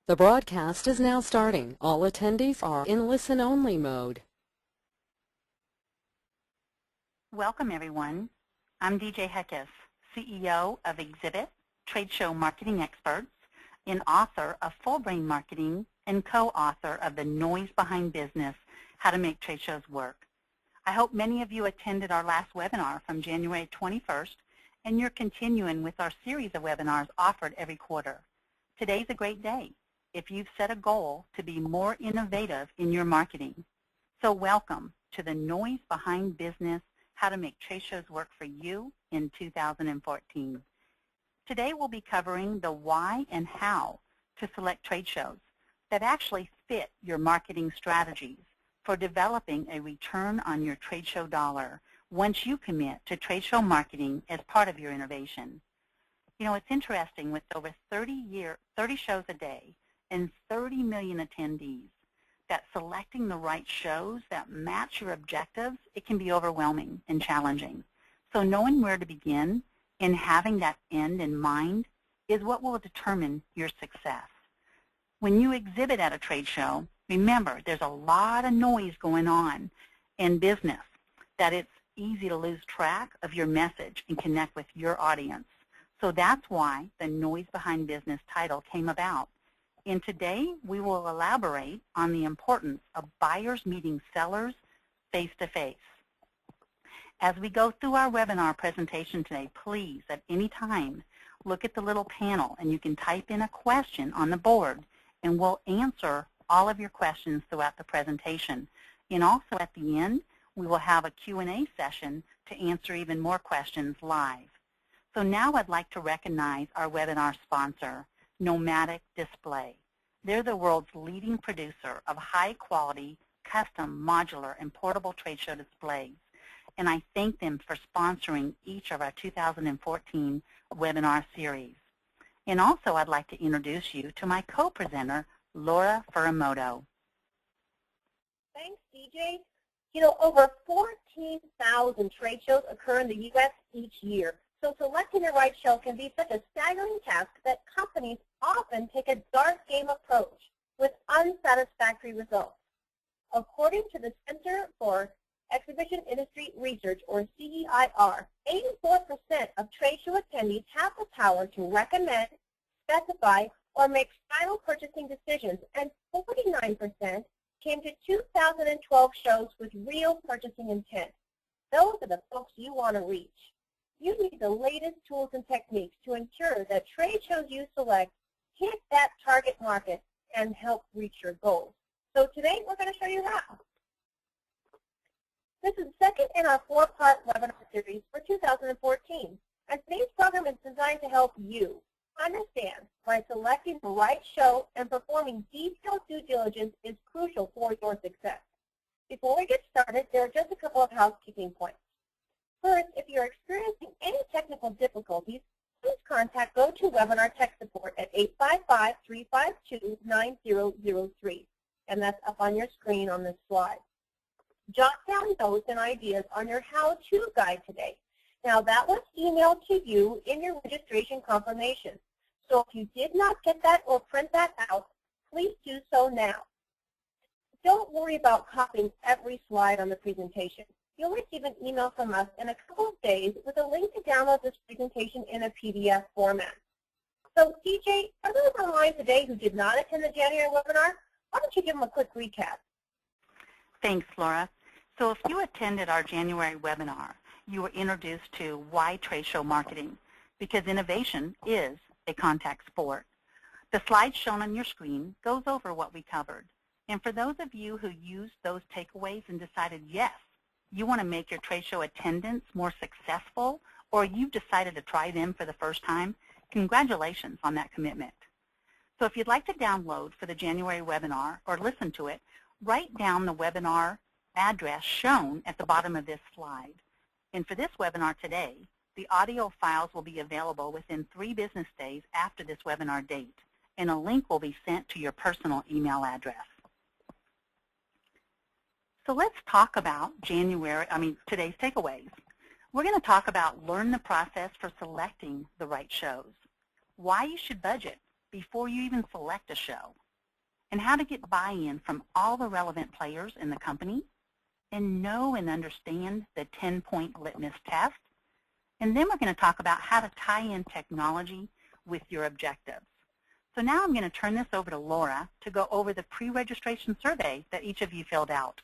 The broadcast is now starting. All attendees are in listen-only mode. Welcome, everyone. I'm DJ Heckes, CEO of EXHIB-IT, trade show marketing experts, and author of Full Brain Marketing and co-author of The Noise Behind Business, How to Make Trade Shows Work. I hope many of you attended our last webinar from January 21st, and you're continuing with our series of webinars offered every quarter. Today's a great day if you've set a goal to be more innovative in your marketing. So welcome to The Noise Behind Business, How to Make Trade Shows Work for You in 2014. Today we'll be covering the why and how to select trade shows that actually fit your marketing strategies for developing a return on your trade show dollar once you commit to trade show marketing as part of your innovation. You know, it's interesting, with over 30 shows a day and 30 million attendees, that selecting the right shows that match your objectives, it can be overwhelming and challenging. So knowing where to begin and having that end in mind is what will determine your success. When you exhibit at a trade show, remember there's a lot of noise going on in business, that it's easy to lose track of your message and connect with your audience. So that's why the Noise Behind Business title came about. And today, we will elaborate on the importance of buyers meeting sellers face-to-face. As we go through our webinar presentation today, please, at any time, look at the little panel, and you can type in a question on the board, and we'll answer all of your questions throughout the presentation. And also at the end, we will have a Q&A session to answer even more questions live. So now I'd like to recognize our webinar sponsor, Nomadic Display. They're the world's leading producer of high-quality, custom, modular, and portable trade show displays. And I thank them for sponsoring each of our 2014 webinar series. And also I'd like to introduce you to my co-presenter, Laura Furamoto. Thanks, DJ. You know, over 14,000 trade shows occur in the U.S. each year. So selecting the right show can be such a staggering task that companies often take a dark-game approach with unsatisfactory results. According to the Center for Exhibition Industry Research, or CEIR, 84% of trade show attendees have the power to recommend, specify, or make final purchasing decisions, and 49% came to 2012 shows with real purchasing intent. Those are the folks you want to reach. You need the latest tools and techniques to ensure that trade shows you select hit that target market and help reach your goals. So today we're going to show you how. This is the second in our four-part webinar series for 2014. And today's program is designed to help you understand why selecting the right show and performing detailed due diligence is crucial for your success. Before we get started, there are just a couple of housekeeping points. First, if you're experiencing any technical difficulties, please contact GoToWebinar Tech Support at 855-352-9003. And that's up on your screen on this slide. Jot down notes and ideas on your how-to guide today. Now, that was emailed to you in your registration confirmation. So if you did not get that or print that out, please do so now. Don't worry about copying every slide on the presentation. You'll receive an email from us in a couple of days with a link to download this presentation in a PDF format. So, DJ, are those online today who did not attend the January webinar? Why don't you give them a quick recap? Thanks, Laura. So if you attended our January webinar, you were introduced to why trade show marketing, because innovation is a contact sport. The slide shown on your screen goes over what we covered. And for those of you who used those takeaways and decided, yes, you want to make your trade show attendance more successful, or you've decided to try them for the first time, congratulations on that commitment. So if you'd like to download for the January webinar or listen to it, write down the webinar address shown at the bottom of this slide. And for this webinar today, the audio files will be available within 3 business days after this webinar date, and a link will be sent to your personal email address. So let's talk about today's takeaways. We're going to talk about learn the process for selecting the right shows, why you should budget before you even select a show, and how to get buy-in from all the relevant players in the company, and know and understand the 10-point litmus test. And then we're going to talk about how to tie in technology with your objectives. So now I'm going to turn this over to Laura to go over the pre-registration survey that each of you filled out.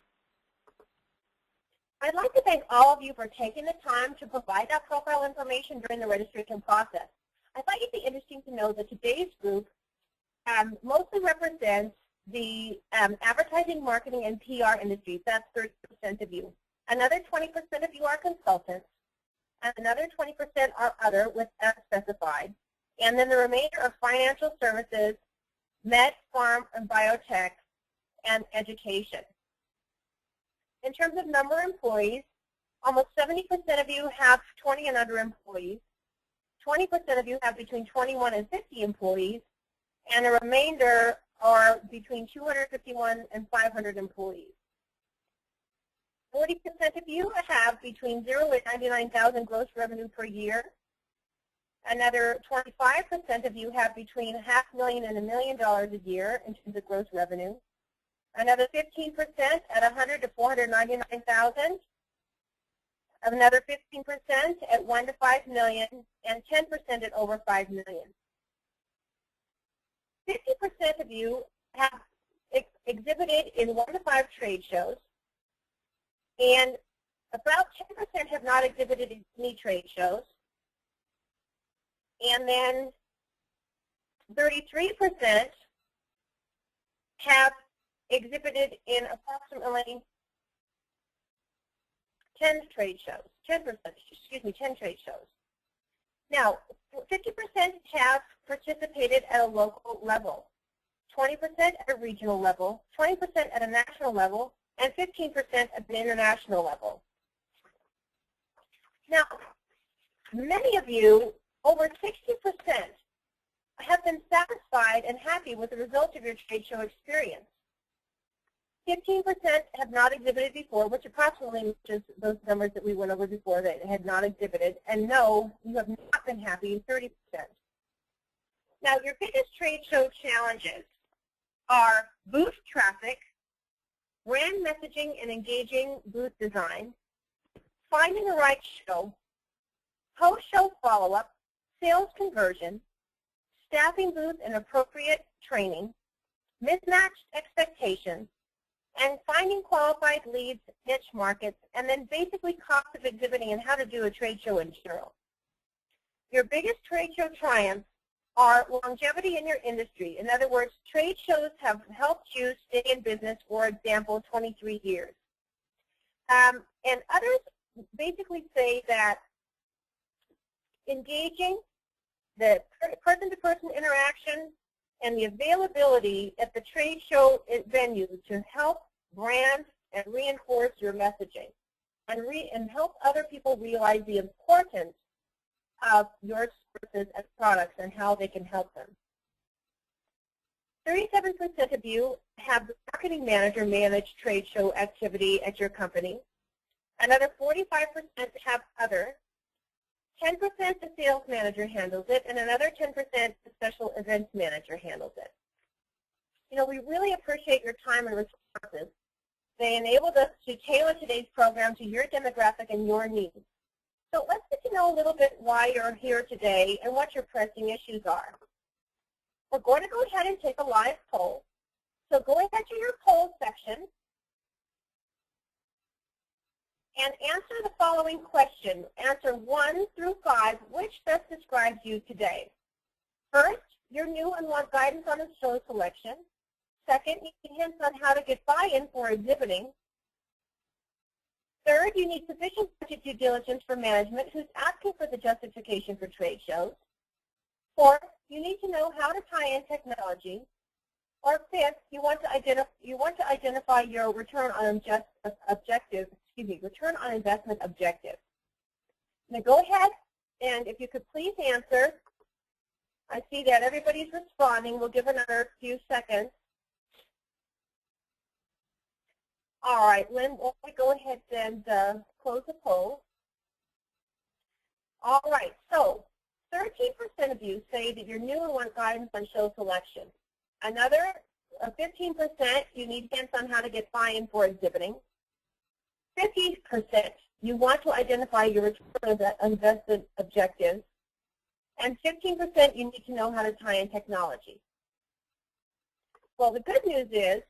I'd like to thank all of you for taking the time to provide that profile information during the registration process. I thought it'd be interesting to know that today's group mostly represents the advertising, marketing, and PR industries. That's 30% of you. Another 20% of you are consultants, and another 20% are other with as specified. And then the remainder are financial services, med, farm, and biotech, and education. In terms of number of employees, almost 70% of you have 20 and under employees. 20% of you have between 21 and 50 employees, and the remainder are between 251 and 500 employees. 40% of you have between 0 and 99,000 gross revenue per year. Another 25% of you have between $500,000 and $1 million a year in terms of gross revenue. Another 15% at 100 to 499,000. Another 15% at 1 to 5 million, and 10% at over 5 million. 50% of you have exhibited in 1 to 5 trade shows, and about 10% have not exhibited in any trade shows. And then 33% have exhibited in approximately 10 trade shows, 10% trade shows. Now, 50% have participated at a local level, 20% at a regional level, 20% at a national level, and 15% at an international level. Now, many of you, over 60%, have been satisfied and happy with the results of your trade show experience. 15% have not exhibited before, which approximately matches those numbers that we went over before that had not exhibited. And no, you have not been happy, 30%. Now, your biggest trade show challenges are booth traffic, brand messaging and engaging booth design, finding the right show, post-show follow-up, sales conversion, staffing booth and appropriate training, mismatched expectations, and finding qualified leads, niche markets, and then basically cost of exhibiting and how to do a trade show in general. Your biggest trade show triumphs are longevity in your industry. In other words, trade shows have helped you stay in business, for example, 23 years. And others basically say that engaging, the person-to-person interaction, and the availability at the trade show venue to help brand and reinforce your messaging and help other people realize the importance of your services and products and how they can help them. 37% of you have the marketing manager manage trade show activity at your company. Another 45% have other. 10% the sales manager handles it, and another 10% the special events manager handles it. You know, we really appreciate your time and responses. They enabled us to tailor today's program to your demographic and your needs. So let's get to know a little bit why you're here today and what your pressing issues are. We're going to go ahead and take a live poll. So go ahead to your poll section and answer the following question. Answer 1 through 5, which best describes you today. First, you're new and want guidance on the show selection. Second, you need hints on how to get buy-in for exhibiting. Third, you need sufficient budget due diligence for management who's asking for the justification for trade shows. Fourth, you need to know how to tie in technology. Or fifth, you want to identify your return on return on investment objective. Now go ahead, and if you could please answer. I see that everybody's responding. We'll give another few seconds. All right, Lynn, why don't we go ahead and close the poll. All right, so 13% of you say that you're new and want guidance on show selection. Another 15% you need hints on how to get buy-in for exhibiting. 50% you want to identify your return on investment objectives. And 15% you need to know how to tie in technology. Well, the good news is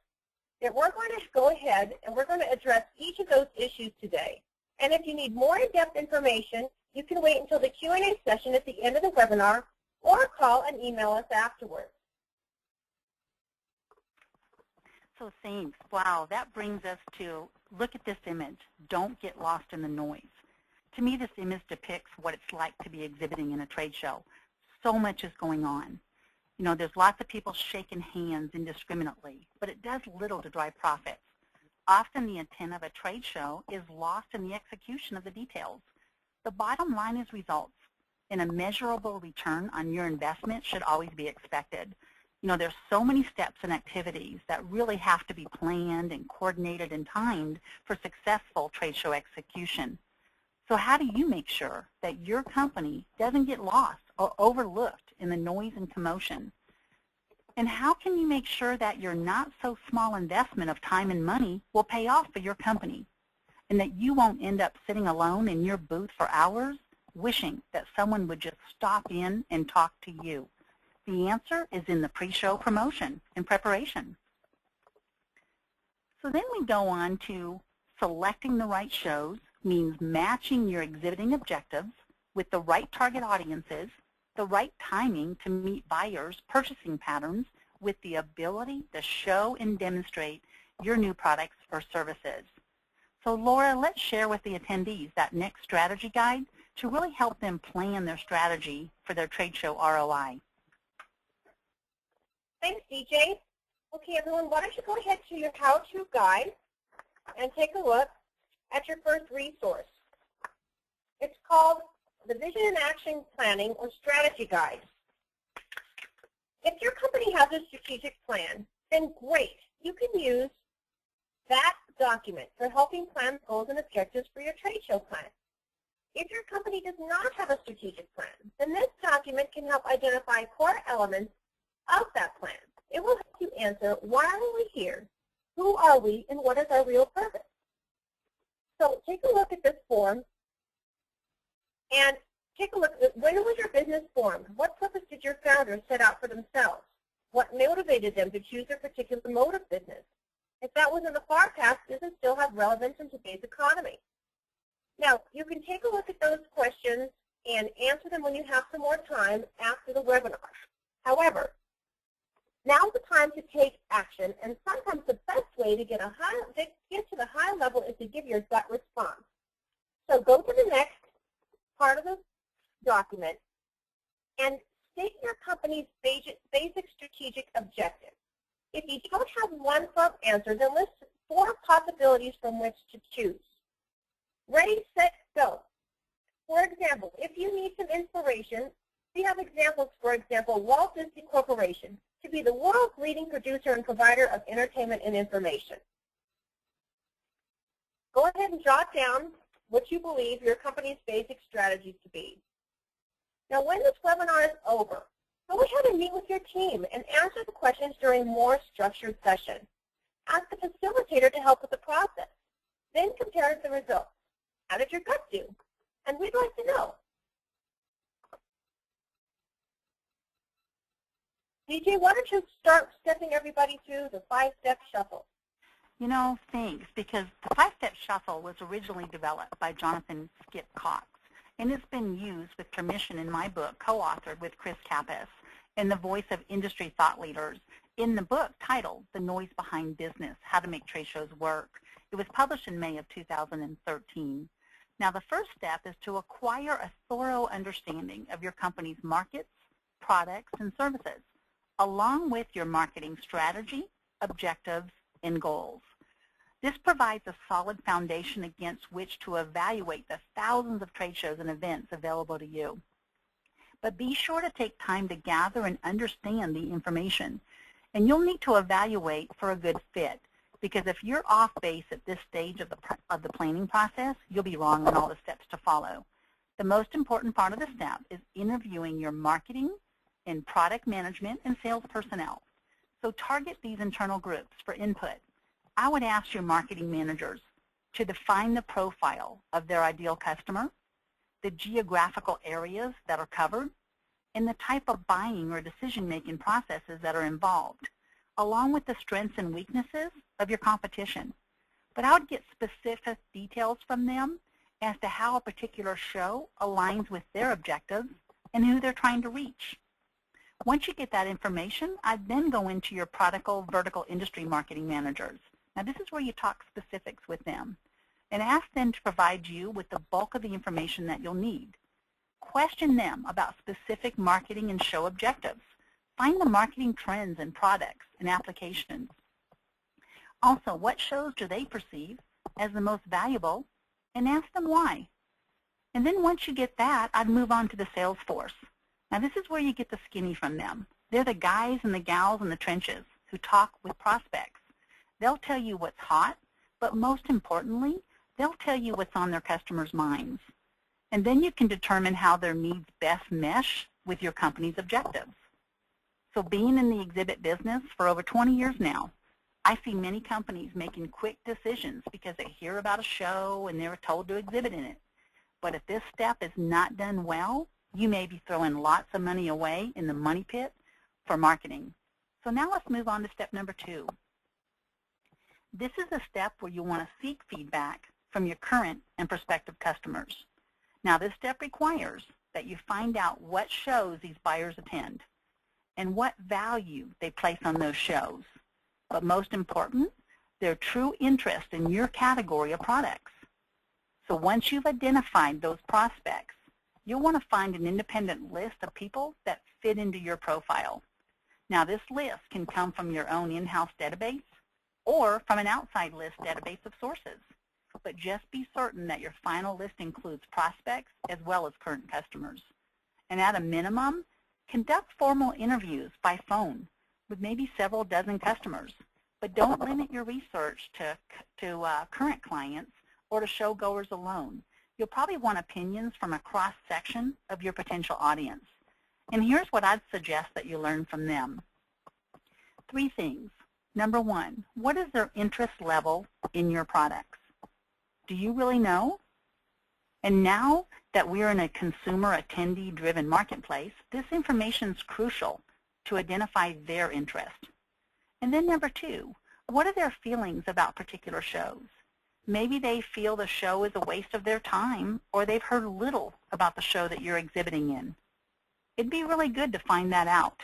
that we're going to go ahead and we're going to address each of those issues today. And if you need more in-depth information, you can wait until the Q&A session at the end of the webinar or call and email us afterwards. So thanks. Wow, that brings us to look at this image. Don't get lost in the noise. To me, this image depicts what it's like to be exhibiting in a trade show. So much is going on. You know, there's lots of people shaking hands indiscriminately, but it does little to drive profits. Often the intent of a trade show is lost in the execution of the details. The bottom line is results, and a measurable return on your investment should always be expected. You know, there's so many steps and activities that really have to be planned and coordinated and timed for successful trade show execution. So how do you make sure that your company doesn't get lost or overlooked in the noise and commotion? And how can you make sure that your not so small investment of time and money will pay off for your company, and that you won't end up sitting alone in your booth for hours wishing that someone would just stop in and talk to you? The answer is in the pre-show promotion and preparation. So then we go on to selecting the right shows, means matching your exhibiting objectives with the right target audiences, the right timing to meet buyers' purchasing patterns, with the ability to show and demonstrate your new products or services. So Laura, let's share with the attendees that next strategy guide to really help them plan their strategy for their trade show ROI. Thanks, DJ. Okay, everyone, why don't you go ahead to your how-to guide and take a look at your first resource. It's called the Vision and Action Planning or Strategy Guide. If your company has a strategic plan, then great. You can use that document for helping plan goals and objectives for your trade show plan. If your company does not have a strategic plan, then this document can help identify core elements of that plan. It will help you answer, why are we here? Who are we? And what is our real purpose? So take a look at this form and take a look at when was your business formed? What purpose did your founders set out for themselves? What motivated them to choose a particular mode of business? If that was in the far past, does it still have relevance in today's economy? Now, you can take a look at those questions and answer them when you have some more time after the webinar. However, now's the time to take action, and sometimes the best way to get to the high level is to give your gut response. So go to the next part of the document and state your company's basic strategic objective. If you don't have one firm answer, then list 4 possibilities from which to choose. Ready, set, go. For example, if you need some inspiration, we have examples, for example, Walt Disney Corporation, to be the world's leading producer and provider of entertainment and information. Go ahead and jot down what you believe your company's basic strategy to be. Now, when this webinar is over, go ahead and meet with your team and answer the questions during a more structured session. Ask the facilitator to help with the process. Then compare the results. How did your gut do? And we'd like to know. DJ, why don't you start stepping everybody through the 5-step shuffle? You know, thanks, because the 5-step shuffle was originally developed by Jonathan Skip Cox, and it's been used with permission in my book, co-authored with Chris Kappas, and the voice of industry thought leaders in the book titled The Noise Behind Business, How to Make Trade Shows Work. It was published in May of 2013. Now, the first step is to acquire a thorough understanding of your company's markets, products, and services, along with your marketing strategy, objectives, and goals. This provides a solid foundation against which to evaluate the thousands of trade shows and events available to you. But be sure to take time to gather and understand the information. And you'll need to evaluate for a good fit, because if you're off base at this stage of the planning process, you'll be wrong on all the steps to follow. The most important part of the step is interviewing your marketing and product management and sales personnel. So target these internal groups for input. I would ask your marketing managers to define the profile of their ideal customer, the geographical areas that are covered, and the type of buying or decision-making processes that are involved, along with the strengths and weaknesses of your competition. But I would get specific details from them as to how a particular show aligns with their objectives and who they're trying to reach. Once you get that information, I'd then go into your product vertical industry marketing managers. Now this is where you talk specifics with them and ask them to provide you with the bulk of the information that you'll need. Question them about specific marketing and show objectives. Find the marketing trends and products and applications. Also, what shows do they perceive as the most valuable, and ask them why. And then once you get that, I'd move on to the sales force. Now this is where you get the skinny from them. They're the guys and the gals in the trenches who talk with prospects. They'll tell you what's hot, but most importantly, they'll tell you what's on their customers' minds. And then you can determine how their needs best mesh with your company's objectives. So being in the exhibit business for over 20 years now, I see many companies making quick decisions because they hear about a show and they're told to exhibit in it. But if this step is not done well, you may be throwing lots of money away in the money pit for marketing. So now let's move on to step number 2. This is a step where you want to seek feedback from your current and prospective customers. Now this step requires that you find out what shows these buyers attend and what value they place on those shows. But most important, their true interest in your category of products. So once you've identified those prospects, you'll want to find an independent list of people that fit into your profile. Now this list can come from your own in-house database or from an outside list database of sources. But just be certain that your final list includes prospects as well as current customers. And at a minimum, conduct formal interviews by phone with maybe several dozen customers. But don't limit your research to current clients or to showgoers alone. You'll probably want opinions from a cross-section of your potential audience. And here's what I'd suggest that you learn from them. 3 things. Number 1, what is their interest level in your products? Do you really know? And now that we're in a consumer attendee-driven marketplace, this information is crucial to identify their interest. And then number 2, what are their feelings about particular shows? Maybe they feel the show is a waste of their time, or they've heard little about the show that you're exhibiting in. It'd be really good to find that out.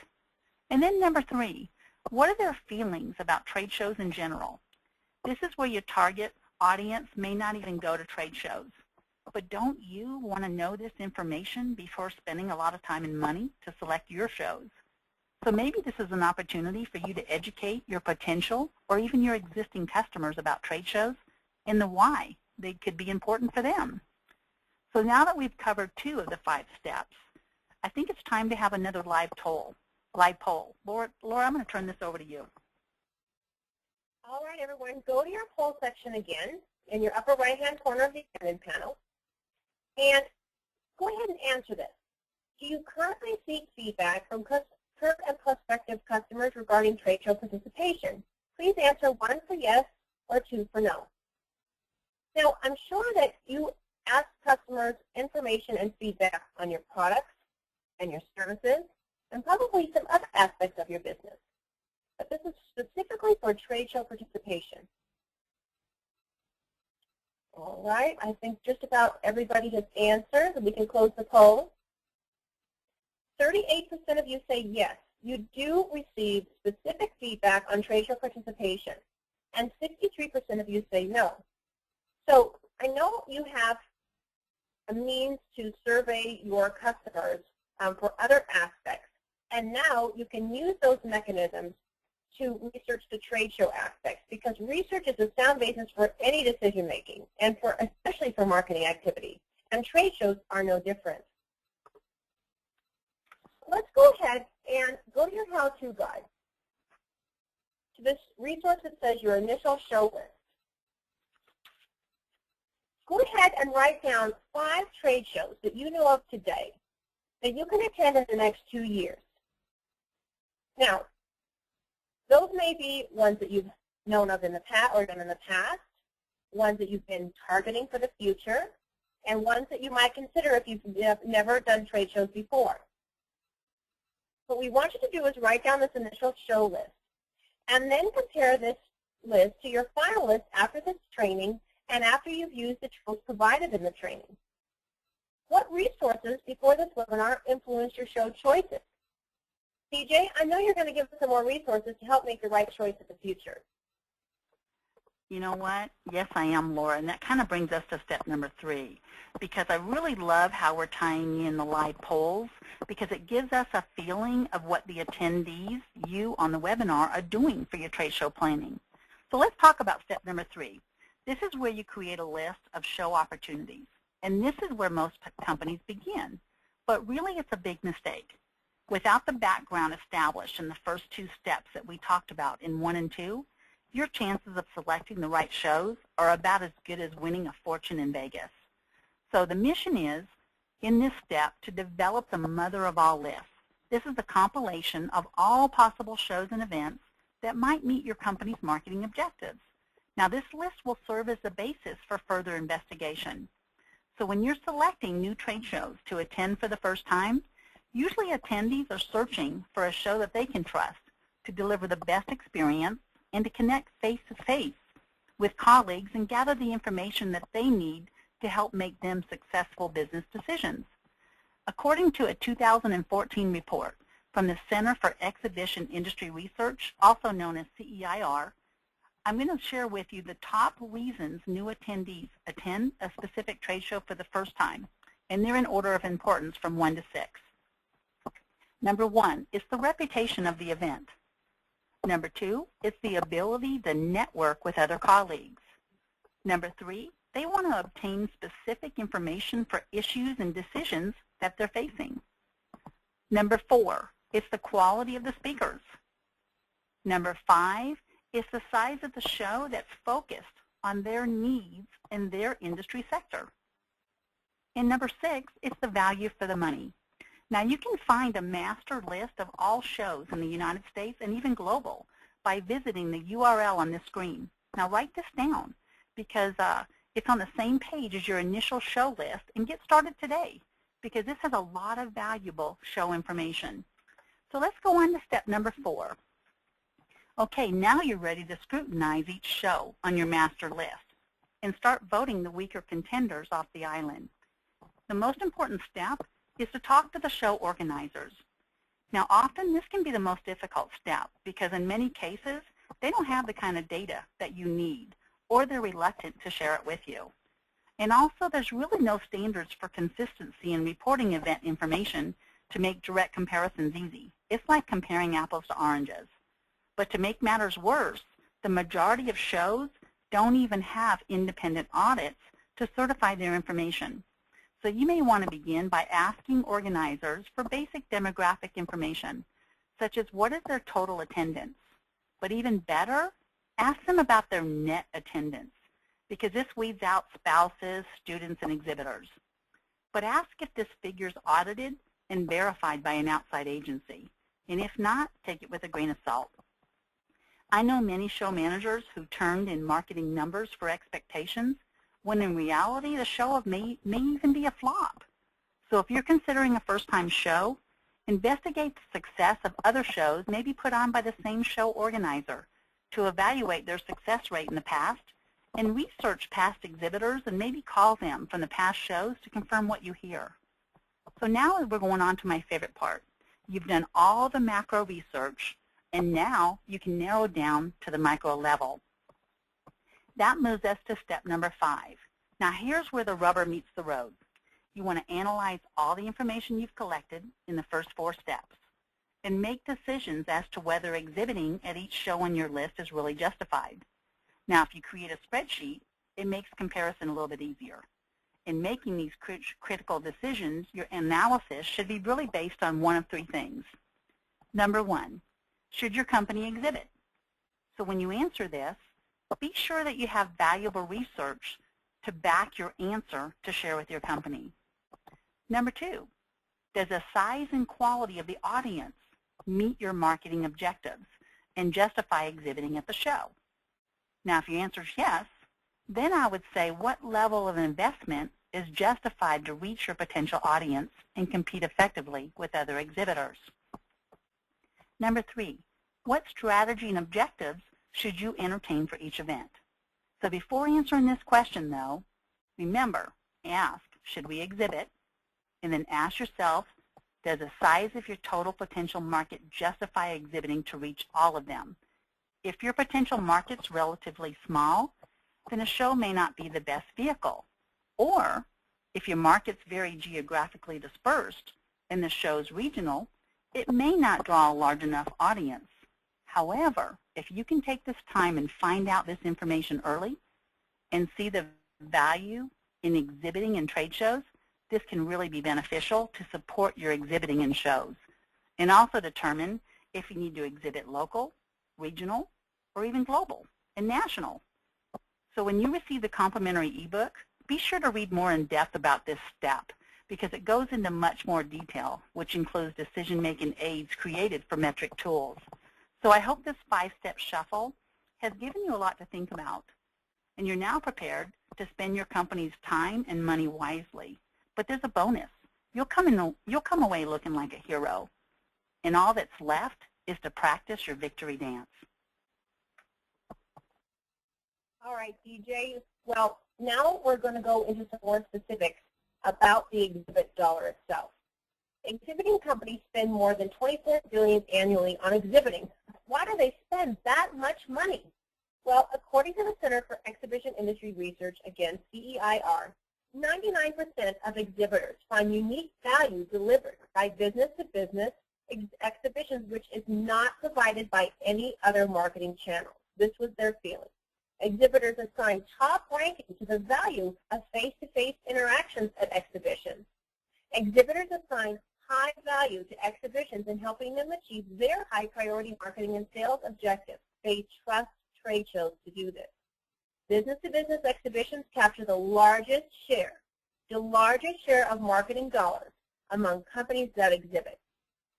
And then number 3, what are their feelings about trade shows in general? This is where your target audience may not even go to trade shows. But don't you want to know this information before spending a lot of time and money to select your shows? So maybe this is an opportunity for you to educate your potential or even your existing customers about trade shows and the why they could be important for them. So now that we've covered 2 of the 5 steps, I think it's time to have another live poll. Laura, I'm going to turn this over to you. All right, everyone, go to your poll section again in your upper right-hand corner of the admin panel, and go ahead and answer this. Do you currently seek feedback from current and prospective customers regarding trade show participation? Please answer 1 for yes or 2 for no. Now, I'm sure that you ask customers information and feedback on your products and your services and probably some other aspects of your business. But this is specifically for trade show participation. All right, I think just about everybody has answered, and we can close the poll. 38% of you say yes, you do receive specific feedback on trade show participation, and 63% of you say no. So I know you have a means to survey your customers for other aspects, and now you can use those mechanisms to research the trade show aspects, because research is a sound basis for any decision making, and especially for marketing activity, and trade shows are no different. Let's go ahead and go to your how-to guide, to this resource that says your initial show list. go ahead and write down 5 trade shows that you know of today that you can attend in the next 2 years. Now, those may be ones that you've known of in the past or done in the past, ones that you've been targeting for the future, and ones that you might consider if you've never done trade shows before. What we want you to do is write down this initial show list, and then compare this list to your final list after this training and after you've used the tools provided in the training. What resources before this webinar influenced your show choices? DJ, I know you're going to give us some more resources to help make the right choice in the future. You know what? Yes, I am, Laura, and that kind of brings us to step number 3, because I really love how we're tying in the live polls, because it gives us a feeling of what the attendees, you on the webinar, are doing for your trade show planning. So let's talk about step number 3. This is where you create a list of show opportunities, and this is where most companies begin, but really it's a big mistake. Without the background established in the first 2 steps that we talked about in 1 and 2, your chances of selecting the right shows are about as good as winning a fortune in Vegas. So the mission is, in this step, to develop the mother of all lists. This is the compilation of all possible shows and events that might meet your company's marketing objectives. Now, this list will serve as the basis for further investigation. So when you're selecting new trade shows to attend for the first time, usually attendees are searching for a show that they can trust to deliver the best experience and to connect face-to-face with colleagues and gather the information that they need to help make them successful business decisions. According to a 2014 report from the Center for Exhibition Industry Research, also known as CEIR, I'm going to share with you the top reasons new attendees attend a specific trade show for the first time, and they're in order of importance from 1 to 6. Number 1 is the reputation of the event. Number 2, it's the ability to network with other colleagues. Number 3, they want to obtain specific information for issues and decisions that they're facing. Number 4, it's the quality of the speakers. Number 5, it's the size of the show that's focused on their needs in their industry sector. And number 6, it's the value for the money. Now, you can find a master list of all shows in the United States and even global by visiting the URL on this screen. Now, write this down because it's on the same page as your initial show list, and get started today because this has a lot of valuable show information. So let's go on to step number 4. Okay, now you're ready to scrutinize each show on your master list and start voting the weaker contenders off the island. The most important step is to talk to the show organizers. Now, often this can be the most difficult step because in many cases, they don't have the kind of data that you need, or they're reluctant to share it with you. And also, there's really no standards for consistency in reporting event information to make direct comparisons easy. It's like comparing apples to oranges. But to make matters worse, the majority of shows don't even have independent audits to certify their information. So you may want to begin by asking organizers for basic demographic information, such as what is their total attendance. But even better, ask them about their net attendance, because this weeds out spouses, students, and exhibitors. But ask if this figure is audited and verified by an outside agency. And if not, take it with a grain of salt. I know many show managers who turned in marketing numbers for expectations, when in reality the show may even be a flop. So if you're considering a first-time show, investigate the success of other shows maybe put on by the same show organizer to evaluate their success rate in the past, and research past exhibitors and maybe call them from the past shows to confirm what you hear. So now we're going on to my favorite part. You've done all the macro research, and now you can narrow down to the micro level. That moves us to step number 5. Now here's where the rubber meets the road. You want to analyze all the information you've collected in the first 4 steps and make decisions as to whether exhibiting at each show on your list is really justified. Now if you create a spreadsheet, it makes comparison a little bit easier. In making these critical decisions, your analysis should be really based on one of 3 things. Number 1, should your company exhibit? So when you answer this, be sure that you have valuable research to back your answer to share with your company. Number 2, does the size and quality of the audience meet your marketing objectives and justify exhibiting at the show? Now, if your answer is yes, then I would say what level of investment is justified to reach your potential audience and compete effectively with other exhibitors. Number 3, what strategy and objectives should you entertain for each event? So before answering this question, though, remember, ask, should we exhibit? And then ask yourself, does the size of your total potential market justify exhibiting to reach all of them? If your potential market's relatively small, then a show may not be the best vehicle. Or if your market's very geographically dispersed and the show's regional, it may not draw a large enough audience. However, if you can take this time and find out this information early and see the value in exhibiting in trade shows, this can really be beneficial to support your exhibiting in shows, and also determine if you need to exhibit local, regional, or even global and national. So when you receive the complimentary ebook, be sure to read more in depth about this step because it goes into much more detail, which includes decision-making aids created for metric tools. So I hope this 5-step shuffle has given you a lot to think about, and you're now prepared to spend your company's time and money wisely. But there's a bonus. You'll come away looking like a hero, and all that's left is to practice your victory dance. All right, DJ. Well, now we're going to go into some more specifics about the exhibit dollar itself. Exhibiting companies spend more than $24 billion annually on exhibiting. Why do they spend that much money? Well, according to the Center for Exhibition Industry Research, again, CEIR, 99% of exhibitors find unique value delivered by business-to-business exhibitions which is not provided by any other marketing channel. This was their feeling. Exhibitors assign top ranking to the value of face-to-face interactions at exhibitions. Exhibitors assign high value to exhibitions in helping them achieve their high-priority marketing and sales objectives. They trust trade shows to do this. Business-to-business exhibitions capture the largest share of marketing dollars among companies that exhibit.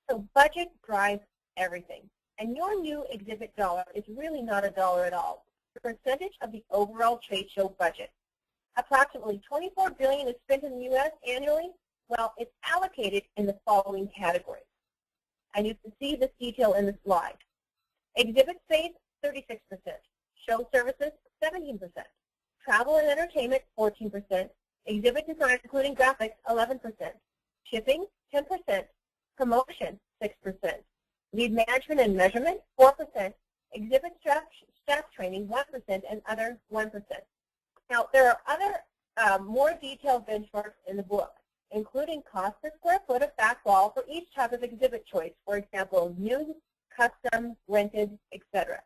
So budget drives everything. And your new exhibit dollar is really not a dollar at all. The percentage of the overall trade show budget. Approximately $24 billion is spent in the U.S. annually. Well, it's allocated in the following categories. And you can see this detail in the slide. Exhibit space, 36%. Show services, 17%. Travel and entertainment, 14%. Exhibit design, including graphics, 11%. Shipping, 10%. Promotion, 6%. Lead management and measurement, 4%. Exhibit staff training, 1%, and other, 1%. Now, there are other more detailed benchmarks in the book, including cost per square foot of back wall for each type of exhibit choice, for example, new, custom, rented, etc.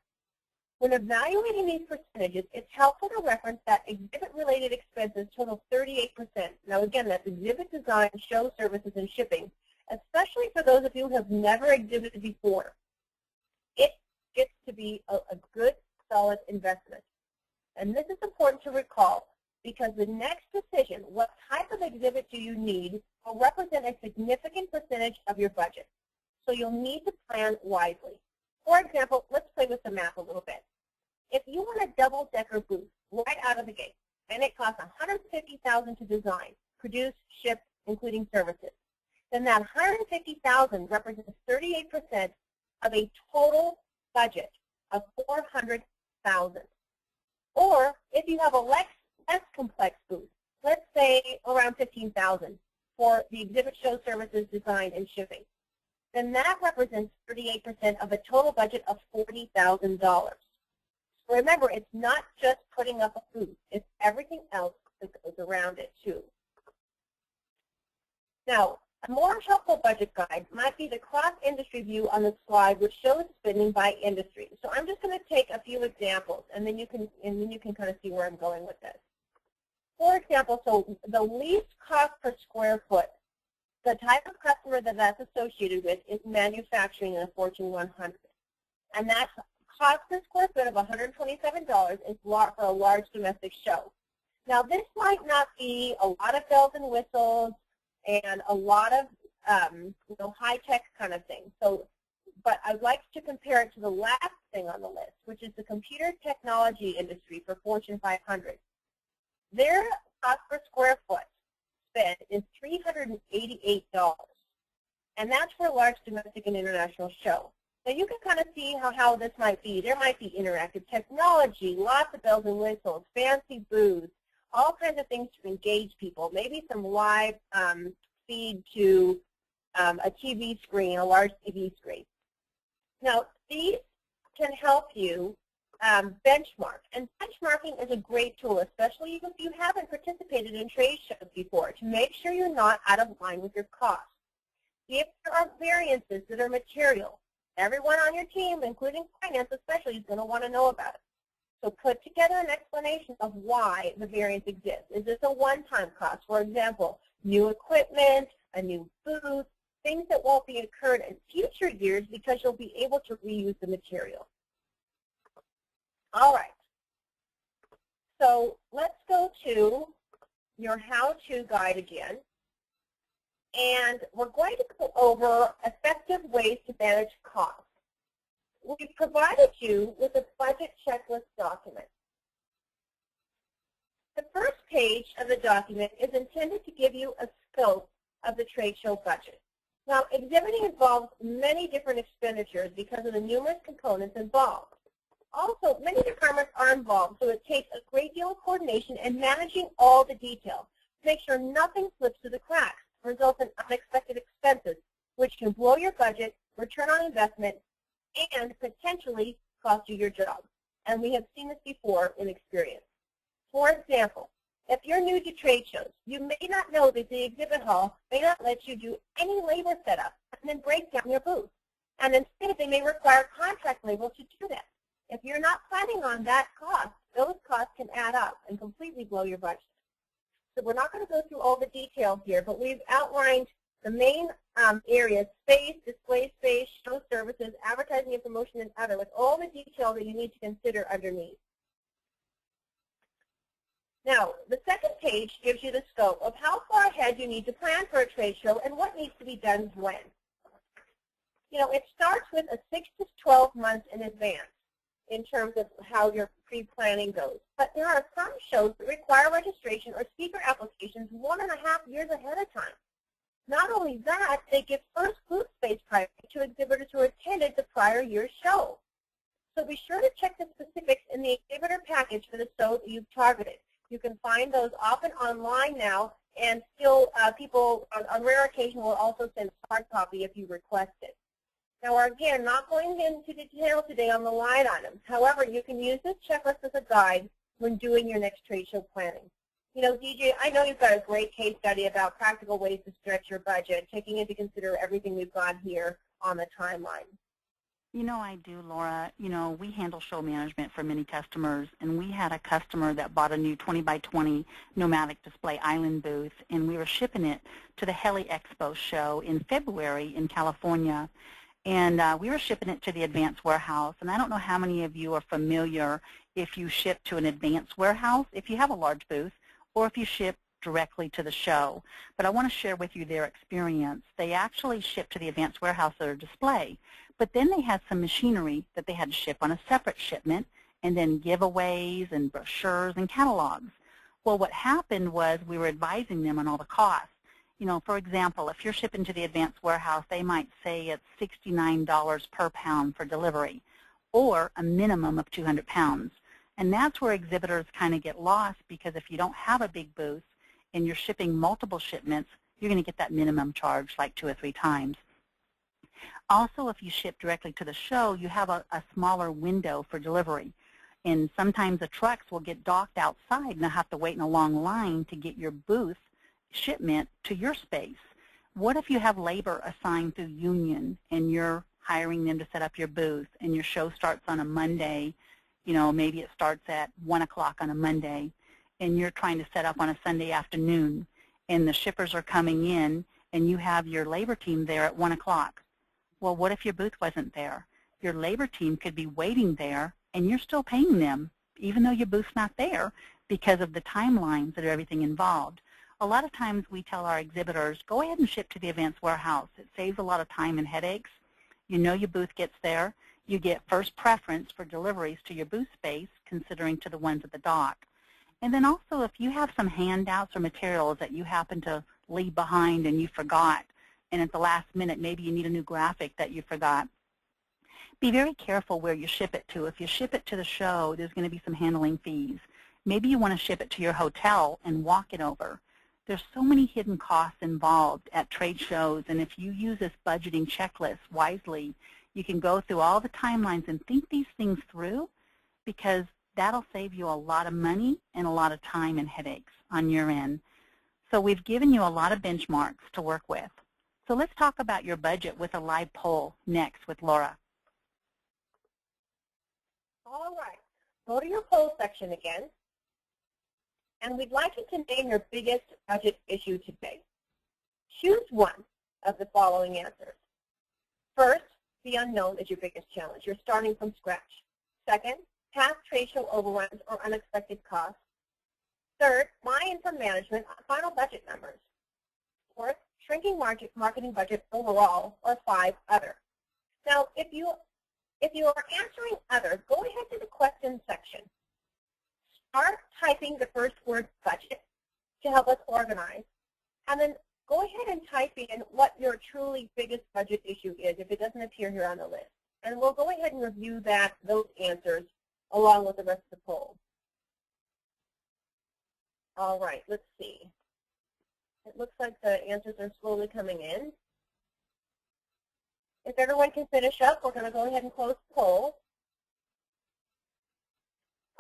When evaluating these percentages, it's helpful to reference that exhibit-related expenses total 38%. Now, again, that's exhibit design, show services, and shipping, especially for those of you who have never exhibited before. It gets to be a good, solid investment. And this is important to recall because the next decision, what type of exhibit do you need, will represent a significant percentage of your budget. So you'll need to plan wisely. For example, let's play with the math a little bit. If you want a double-decker booth right out of the gate, and it costs $150,000 to design, produce, ship, including services, then that $150,000 represents 38% of a total budget of $400,000. Or if you have a less complex booth, let's say around $15,000 for the exhibit, show services, design, and shipping, then that represents 38% of a total budget of $40,000. Remember, it's not just putting up a booth, it's everything else that goes around it too. Now, a more helpful budget guide might be the cross-industry view on the slide, which shows spending by industry. So I'm just going to take a few examples, and then you can kind of see where I'm going with this. For example, so the least cost per square foot, the type of customer that that's associated with is manufacturing in the Fortune 100, and that cost per square foot of $127 is for a large domestic show. Now, this might not be a lot of bells and whistles and a lot of high-tech kind of thing. So, but I'd like to compare it to the last thing on the list, which is the computer technology industry for Fortune 500. Their cost per square foot spent is $388, and that's for a large domestic and international show. So you can kind of see how this might be. There might be interactive technology, lots of bells and whistles, fancy booths, all kinds of things to engage people, maybe some live feed to a TV screen, a large TV screen. Now, these can help you benchmark, and benchmarking is a great tool, especially if you haven't participated in trade shows before, to make sure you're not out of line with your costs. If there are variances that are material, everyone on your team, including finance especially, is going to want to know about it. So put together an explanation of why the variance exists. Is this a one-time cost? For example, new equipment, a new booth, things that won't be incurred in future years because you'll be able to reuse the material. All right. So let's go to your how-to guide again. And we're going to go over effective ways to manage costs. We've provided you with a budget checklist document. The first page of the document is intended to give you a scope of the trade show budget. Now, exhibiting involves many different expenditures because of the numerous components involved. Also, many departments are involved, so it takes a great deal of coordination and managing all the details to make sure nothing slips through the cracks, results in unexpected expenses, which can blow your budget, return on investment, and potentially cost you your job. And we have seen this before in experience. For example, if you're new to trade shows, you may not know that the exhibit hall may not let you do any labor setup and then break down your booth. And instead, they may require contract labor to do that. If you're not planning on that cost, those costs can add up and completely blow your budget. So we're not going to go through all the details here, but we've outlined the main areas: space, display space, show services, advertising and promotion, and other, with all the detail that you need to consider underneath. Now, the second page gives you the scope of how far ahead you need to plan for a trade show and what needs to be done when. You know, it starts with a 6 to 12 months in advance in terms of how your pre-planning goes. But there are some shows that require registration or speaker applications 1.5 years ahead of time. Not only that, they give first booth space priority to exhibitors who attended the prior year's show. So be sure to check the specifics in the exhibitor package for the show that you've targeted. You can find those often online now, and still people on rare occasion will also send hard copy if you request it. Now, we're again not going into detail today on the line items. However, you can use this checklist as a guide when doing your next trade show planning. You know, DJ, I know you've got a great case study about practical ways to stretch your budget, taking into consider everything we've got here on the timeline. You know, I do, Laura. You know, we handle show management for many customers, and we had a customer that bought a new 20 by 20 nomadic display island booth, and we were shipping it to the Heli Expo show in February in California. And we were shipping it to the advanced warehouse. And I don't know how many of you are familiar if you ship to an advanced warehouse, if you have a large booth, or if you ship directly to the show. But I want to share with you their experience. They actually shipped to the advanced warehouse their display, but then they had some machinery that they had to ship on a separate shipment, and then giveaways and brochures and catalogs. Well, what happened was we were advising them on all the costs. You know, for example, if you're shipping to the advanced warehouse, they might say it's $69 per pound for delivery, or a minimum of 200 pounds. And that's where exhibitors kind of get lost, because if you don't have a big booth and you're shipping multiple shipments, you're going to get that minimum charge like 2 or 3 times. Also, if you ship directly to the show, you have a smaller window for delivery. And sometimes the trucks will get docked outside and they'll have to wait in a long line to get your booth shipment to your space. What if you have labor assigned through union and you're hiring them to set up your booth, and your show starts on a Monday, you know, maybe it starts at 1 o'clock on a Monday, and you're trying to set up on a Sunday afternoon, and the shippers are coming in, and you have your labor team there at 1 o'clock. Well, what if your booth wasn't there? Your labor team could be waiting there, and you're still paying them. Even though your booth's not there, because of the timelines that are everything involved. A lot of times we tell our exhibitors, go ahead and ship to the events warehouse. It saves a lot of time and headaches. You know your booth gets there. You get first preference for deliveries to your booth space, considering to the ones at the dock. And then also, if you have some handouts or materials that you happen to leave behind and you forgot, and at the last minute maybe you need a new graphic that you forgot, be very careful where you ship it to. If you ship it to the show, there's going to be some handling fees. Maybe you want to ship it to your hotel and walk it over. There's so many hidden costs involved at trade shows, and if you use this budgeting checklist wisely, you can go through all the timelines and think these things through, because that'll save you a lot of money and a lot of time and headaches on your end. So we've given you a lot of benchmarks to work with. So let's talk about your budget with a live poll next with Laura. All right. Go to your poll section again. And we'd like you to name your biggest budget issue today. Choose one of the following answers. First, the unknown is your biggest challenge. You're starting from scratch. Second, past trade show overruns or unexpected costs. Third, buy-in from management on final budget numbers. Fourth, shrinking marketing budget overall, or 5, other. Now, if you are answering other, go ahead to the question section. Start typing the first word budget to help us organize, and then go ahead and type in what your truly biggest budget issue is if it doesn't appear here on the list. And we'll go ahead and review those answers along with the rest of the poll. All right, let's see. It looks like the answers are slowly coming in. If everyone can finish up, we're going to go ahead and close the poll.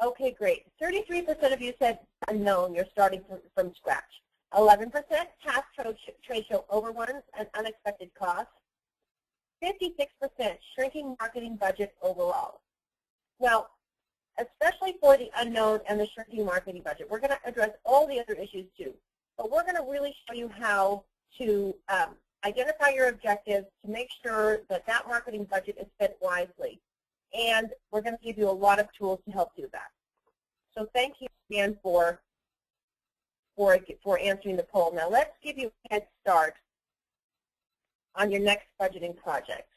Okay, great. 33% of you said unknown, you're starting from scratch. 11% past trade show overruns and unexpected costs. 56% shrinking marketing budget overall. Now, especially for the unknown and the shrinking marketing budget, we're going to address all the other issues too. But we're going to really show you how to identify your objectives to make sure that that marketing budget is spent wisely. And we're going to give you a lot of tools to help do that. So thank you again for answering the poll. Now let's give you a head start on your next budgeting project.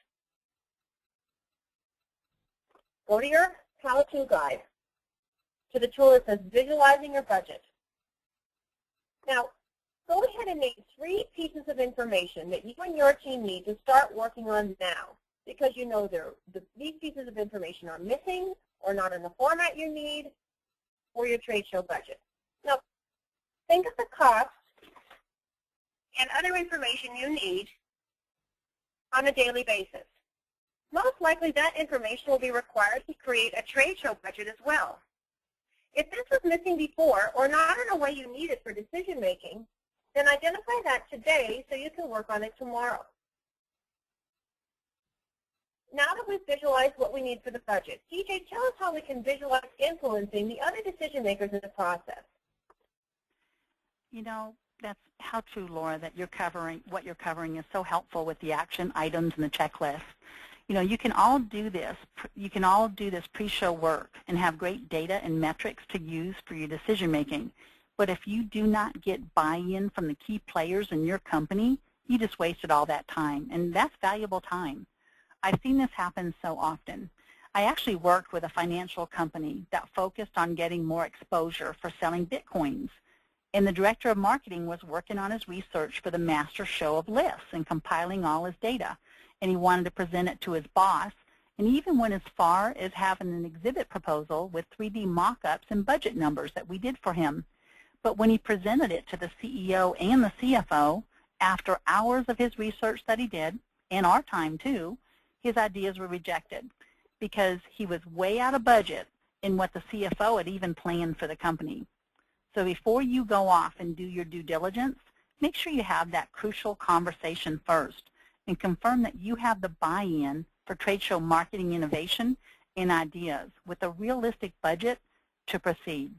Go to your how-to guide, to the tool that says Visualizing Your Budget. Now, go ahead and name 3 pieces of information that you and your team need to start working on now, because you know these pieces of information are missing or not in the format you need for your trade show budget. Now, think of the costs and other information you need on a daily basis. Most likely that information will be required to create a trade show budget as well. If this was missing before or not in a way you need it for decision making, then identify that today so you can work on it tomorrow. Now that we've visualized what we need for the budget, DJ, tell us how we can visualize influencing the other decision makers in the process. You know, that's how true, Laura, that what you're covering is so helpful with the action items and the checklist. You know, you can all do this. You can all do this pre-show work and have great data and metrics to use for your decision making. But if you do not get buy-in from the key players in your company, you just wasted all that time, and that's valuable time. I've seen this happen so often. I actually worked with a financial company that focused on getting more exposure for selling Bitcoins. And the director of marketing was working on his research for the master show of lists and compiling all his data. And he wanted to present it to his boss, and even went as far as having an exhibit proposal with 3D mock-ups and budget numbers that we did for him. But when he presented it to the CEO and the CFO, after hours of his research that he did, and our time too, his ideas were rejected because he was way out of budget in what the CFO had even planned for the company. So before you go off and do your due diligence, make sure you have that crucial conversation first and confirm that you have the buy-in for trade show marketing innovation and ideas with a realistic budget to proceed.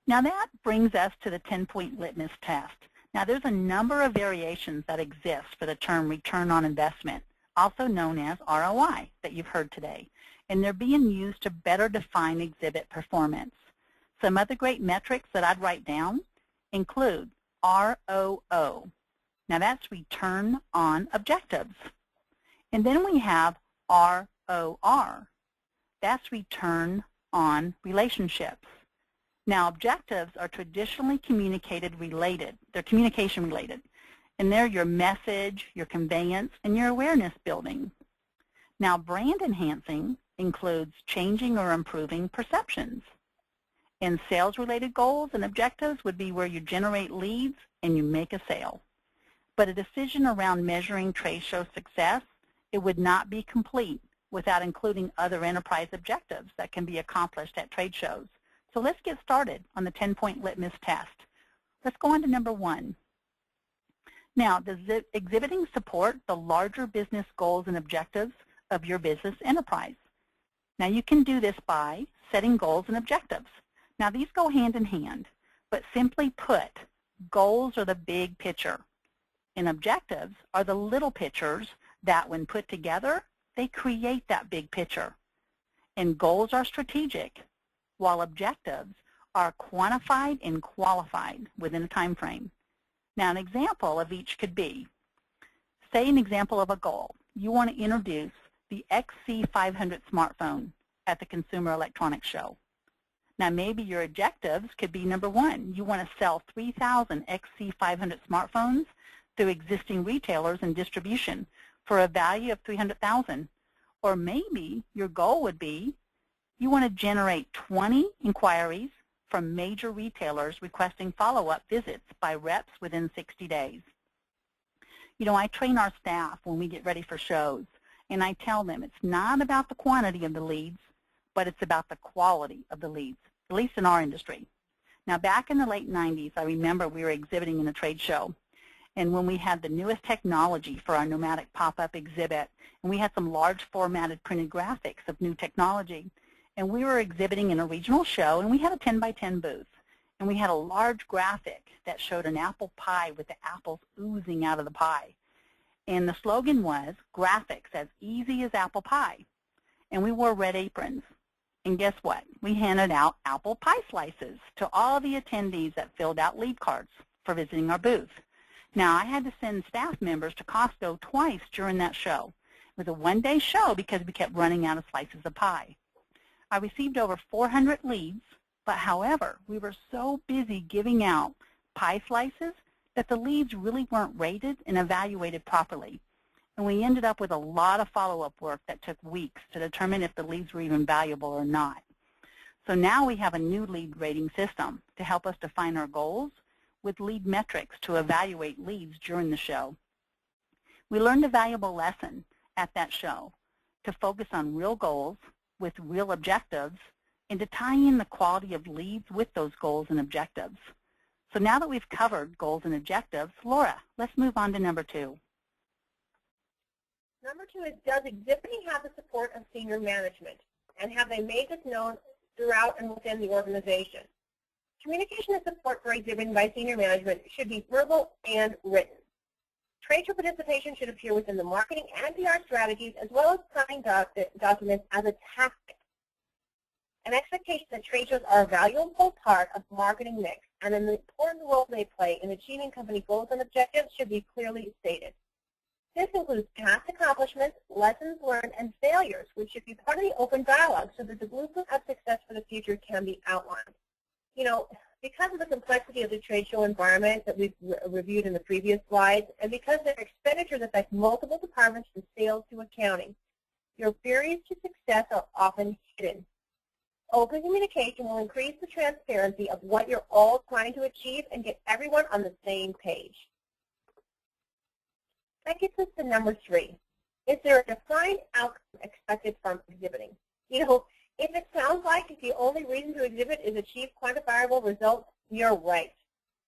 Now that brings us to the 10-point litmus test. Now there's a number of variations that exist for the term return on investment, also known as ROI, that you've heard today, and they're being used to better define exhibit performance. Some other great metrics that I'd write down include ROO. Now that's return on objectives. And then we have ROR. That's return on relationships. Now objectives are traditionally communication related. And they're your message, your conveyance, and your awareness building. Now brand enhancing includes changing or improving perceptions. And sales-related goals and objectives would be where you generate leads and you make a sale. But a decision around measuring trade show success, it would not be complete without including other enterprise objectives that can be accomplished at trade shows. So let's get started on the 10-point litmus test. Let's go on to number 1. Now, does exhibiting support the larger business goals and objectives of your business enterprise? Now, you can do this by setting goals and objectives. Now, these go hand in hand, but simply put, goals are the big picture, and objectives are the little pictures that, when put together, they create that big picture. And goals are strategic, while objectives are quantified and qualified within a time frame. Now, an example of each could be, say an example of a goal. You want to introduce the XC500 smartphone at the Consumer Electronics Show. Now, maybe your objectives could be number 1. You want to sell 3,000 XC500 smartphones through existing retailers and distribution for a value of $300,000. Or maybe your goal would be you want to generate 20 inquiries from major retailers requesting follow-up visits by reps within 60 days. You know, I train our staff when we get ready for shows, and I tell them it's not about the quantity of the leads, but it's about the quality of the leads, at least in our industry. Now, back in the late 90s, I remember we were exhibiting in a trade show, and when we had the newest technology for our nomadic pop-up exhibit, and we had some large formatted printed graphics of new technology, and we were exhibiting in a regional show, and we had a 10-by-10 booth, and we had a large graphic that showed an apple pie with the apples oozing out of the pie. And the slogan was, graphics as easy as apple pie. And we wore red aprons. And guess what? We handed out apple pie slices to all the attendees that filled out lead cards for visiting our booth. Now, I had to send staff members to Costco twice during that show. It was a one-day show because we kept running out of slices of pie. I received over 400 leads, but however, we were so busy giving out pie slices that the leads really weren't rated and evaluated properly. And we ended up with a lot of follow-up work that took weeks to determine if the leads were even valuable or not. So now we have a new lead rating system to help us define our goals with lead metrics to evaluate leads during the show. We learned a valuable lesson at that show to focus on real goals with real objectives and to tie in the quality of leads with those goals and objectives. So now that we've covered goals and objectives, Laura, let's move on to number 2. Number 2 is, does exhibiting have the support of senior management? And have they made this known throughout and within the organization? Communication and support for exhibiting by senior management should be verbal and written. Trade show participation should appear within the marketing and PR strategies as well as planning documents as a tactic. An expectation that trade shows are a valuable part of marketing mix and an important role they play in achieving company goals and objectives should be clearly stated. This includes past accomplishments, lessons learned, and failures, which should be part of the open dialogue so that the blueprint of success for the future can be outlined. You know, because of the complexity of the trade show environment that we've reviewed in the previous slides, and because their expenditures affect multiple departments from sales to accounting, your barriers to success are often hidden. Open communication will increase the transparency of what you're all trying to achieve and get everyone on the same page. That gets us to number 3. Is there a defined outcome expected from exhibiting? You know, if it sounds like the only reason to exhibit is achieve quantifiable results, you're right.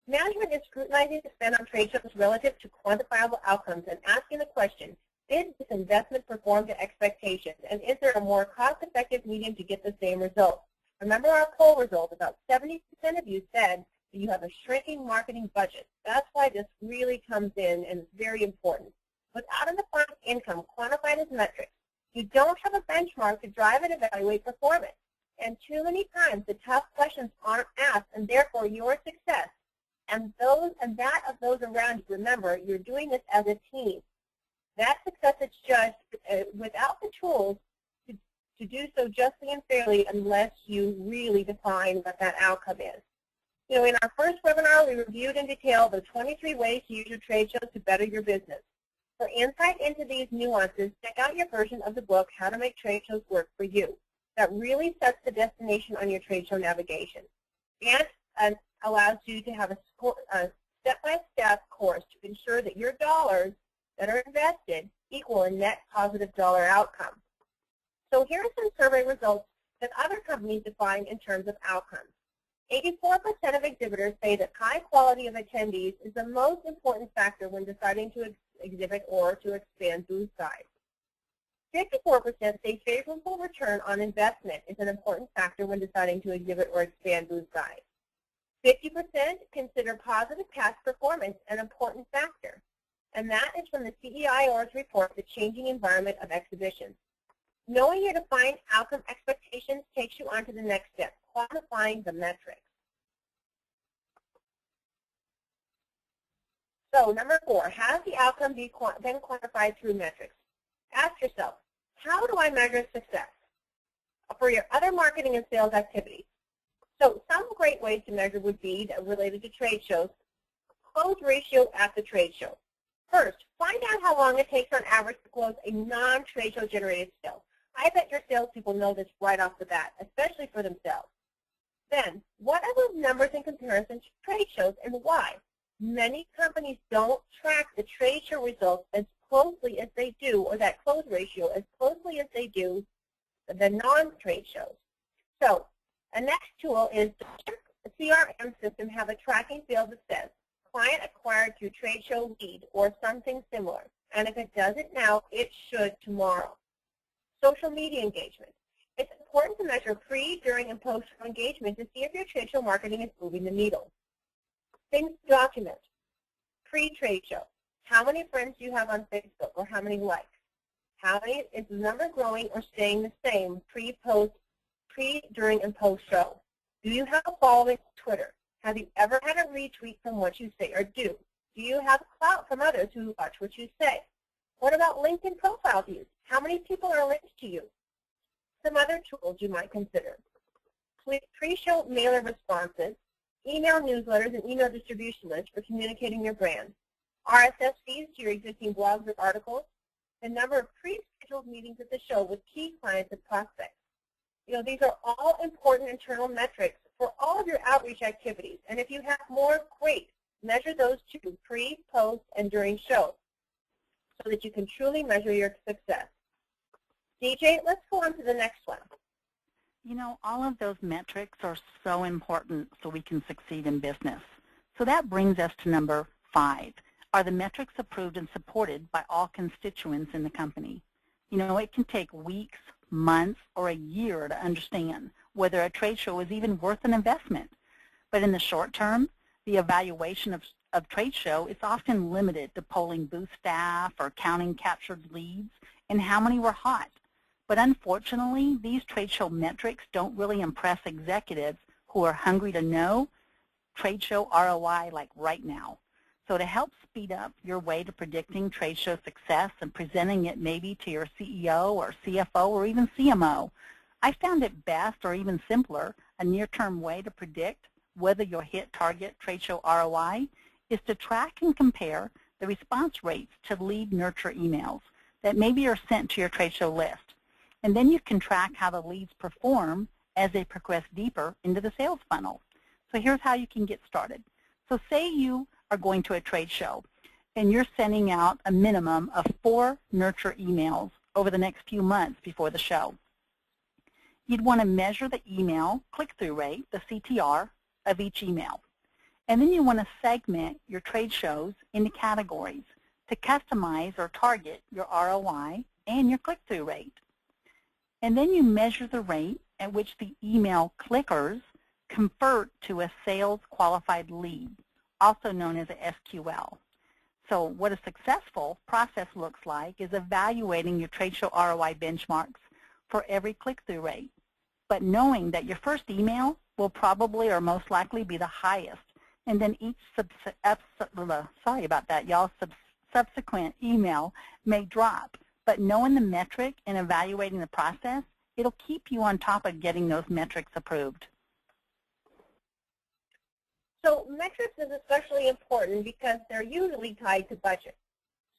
Management is scrutinizing the spend on trade shows relative to quantifiable outcomes and asking the question, did this investment perform to expectations, and is there a more cost-effective medium to get the same result? Remember our poll result, about 70% of you said that you have a shrinking marketing budget. That's why this really comes in and is very important. Without a defined income quantified as metrics, you don't have a benchmark to drive and evaluate performance. And too many times the tough questions aren't asked, and therefore your success and that of those around you. Remember, you're doing this as a team. That success is judged without the tools to do so justly and fairly unless you really define what that outcome is. You know, in our first webinar, we reviewed in detail the 23 ways to use your trade shows to better your business. For insight into these nuances, check out your version of the book, How to Make Trade Shows Work for You. That really sets the destination on your trade show navigation and allows you to have a step-by-step course to ensure that your dollars that are invested equal a net positive dollar outcome. So here are some survey results that other companies define in terms of outcomes. 84% of exhibitors say that high quality of attendees is the most important factor when deciding to exhibit or to expand booth size. 54% say favorable return on investment is an important factor when deciding to exhibit or expand booth size. 50% consider positive past performance an important factor, and that is from the CEIO's report, The Changing Environment of Exhibitions. Knowing your defined outcome expectations takes you on to the next step, quantifying the metrics. So number 4, how does the outcome be then quantified through metrics? Ask yourself, how do I measure success for your other marketing and sales activities? So some great ways to measure would be related to trade shows, close ratio at the trade show. First, find out how long it takes on average to close a non-trade show generated sale. I bet your salespeople know this right off the bat, especially for themselves. Then, what are those numbers in comparison to trade shows and why? Many companies don't track the trade show results as closely as they do, or that close ratio as closely as they do the non-trade shows. So, a next tool is the CRM system have a tracking field that says, client acquired through trade show lead or something similar. And if it doesn't now, it should tomorrow. Social media engagement. It's important to measure pre, during, and post-show engagement to see if your trade show marketing is moving the needle. Things to document. Pre-trade show. How many friends do you have on Facebook, or how many likes? Is the number growing or staying the same pre, during, and post-show? Do you have a following on Twitter? Have you ever had a retweet from what you say or do? Do you have clout from others who watch what you say? What about LinkedIn profile views? How many people are linked to you? Some other tools you might consider. Pre-show mailer responses, email newsletters, and email distribution lists for communicating your brand. RSS feeds to your existing blogs or articles. The number of pre-scheduled meetings at the show with key clients and prospects. You know, these are all important internal metrics for all of your outreach activities. And if you have more, great. Measure those too, pre, post, and during show, so that you can truly measure your success. DJ, let's go on to the next one. You know, all of those metrics are so important so we can succeed in business. So that brings us to number 5. Are the metrics approved and supported by all constituents in the company? You know, it can take weeks, months, or a year to understand whether a trade show is even worth an investment. But in the short term, the evaluation of trade show is often limited to polling booth staff or counting captured leads and how many were hot. But unfortunately, these trade show metrics don't really impress executives who are hungry to know trade show ROI like right now. So to help speed up your way to predicting trade show success and presenting it maybe to your CEO or CFO or even CMO, I found it best, or even simpler, a near-term way to predict whether you'll hit target trade show ROI is to track and compare the response rates to lead nurture emails that maybe are sent to your trade show list. And then you can track how the leads perform as they progress deeper into the sales funnel. So here's how you can get started. So say you are going to a trade show and you're sending out a minimum of 4 nurture emails over the next few months before the show. You'd want to measure the email click-through rate, the CTR, of each email. And then you want to segment your trade shows into categories to customize or target your ROI and your click-through rate. And then you measure the rate at which the email clickers convert to a sales qualified lead, also known as a SQL. So what a successful process looks like is evaluating your trade show ROI benchmarks for every click-through rate. but knowing that your first email will probably or most likely be the highest, and then each subsequent email may drop. But knowing the metric and evaluating the process, it'll keep you on top of getting those metrics approved. So metrics is especially important because they're usually tied to budget.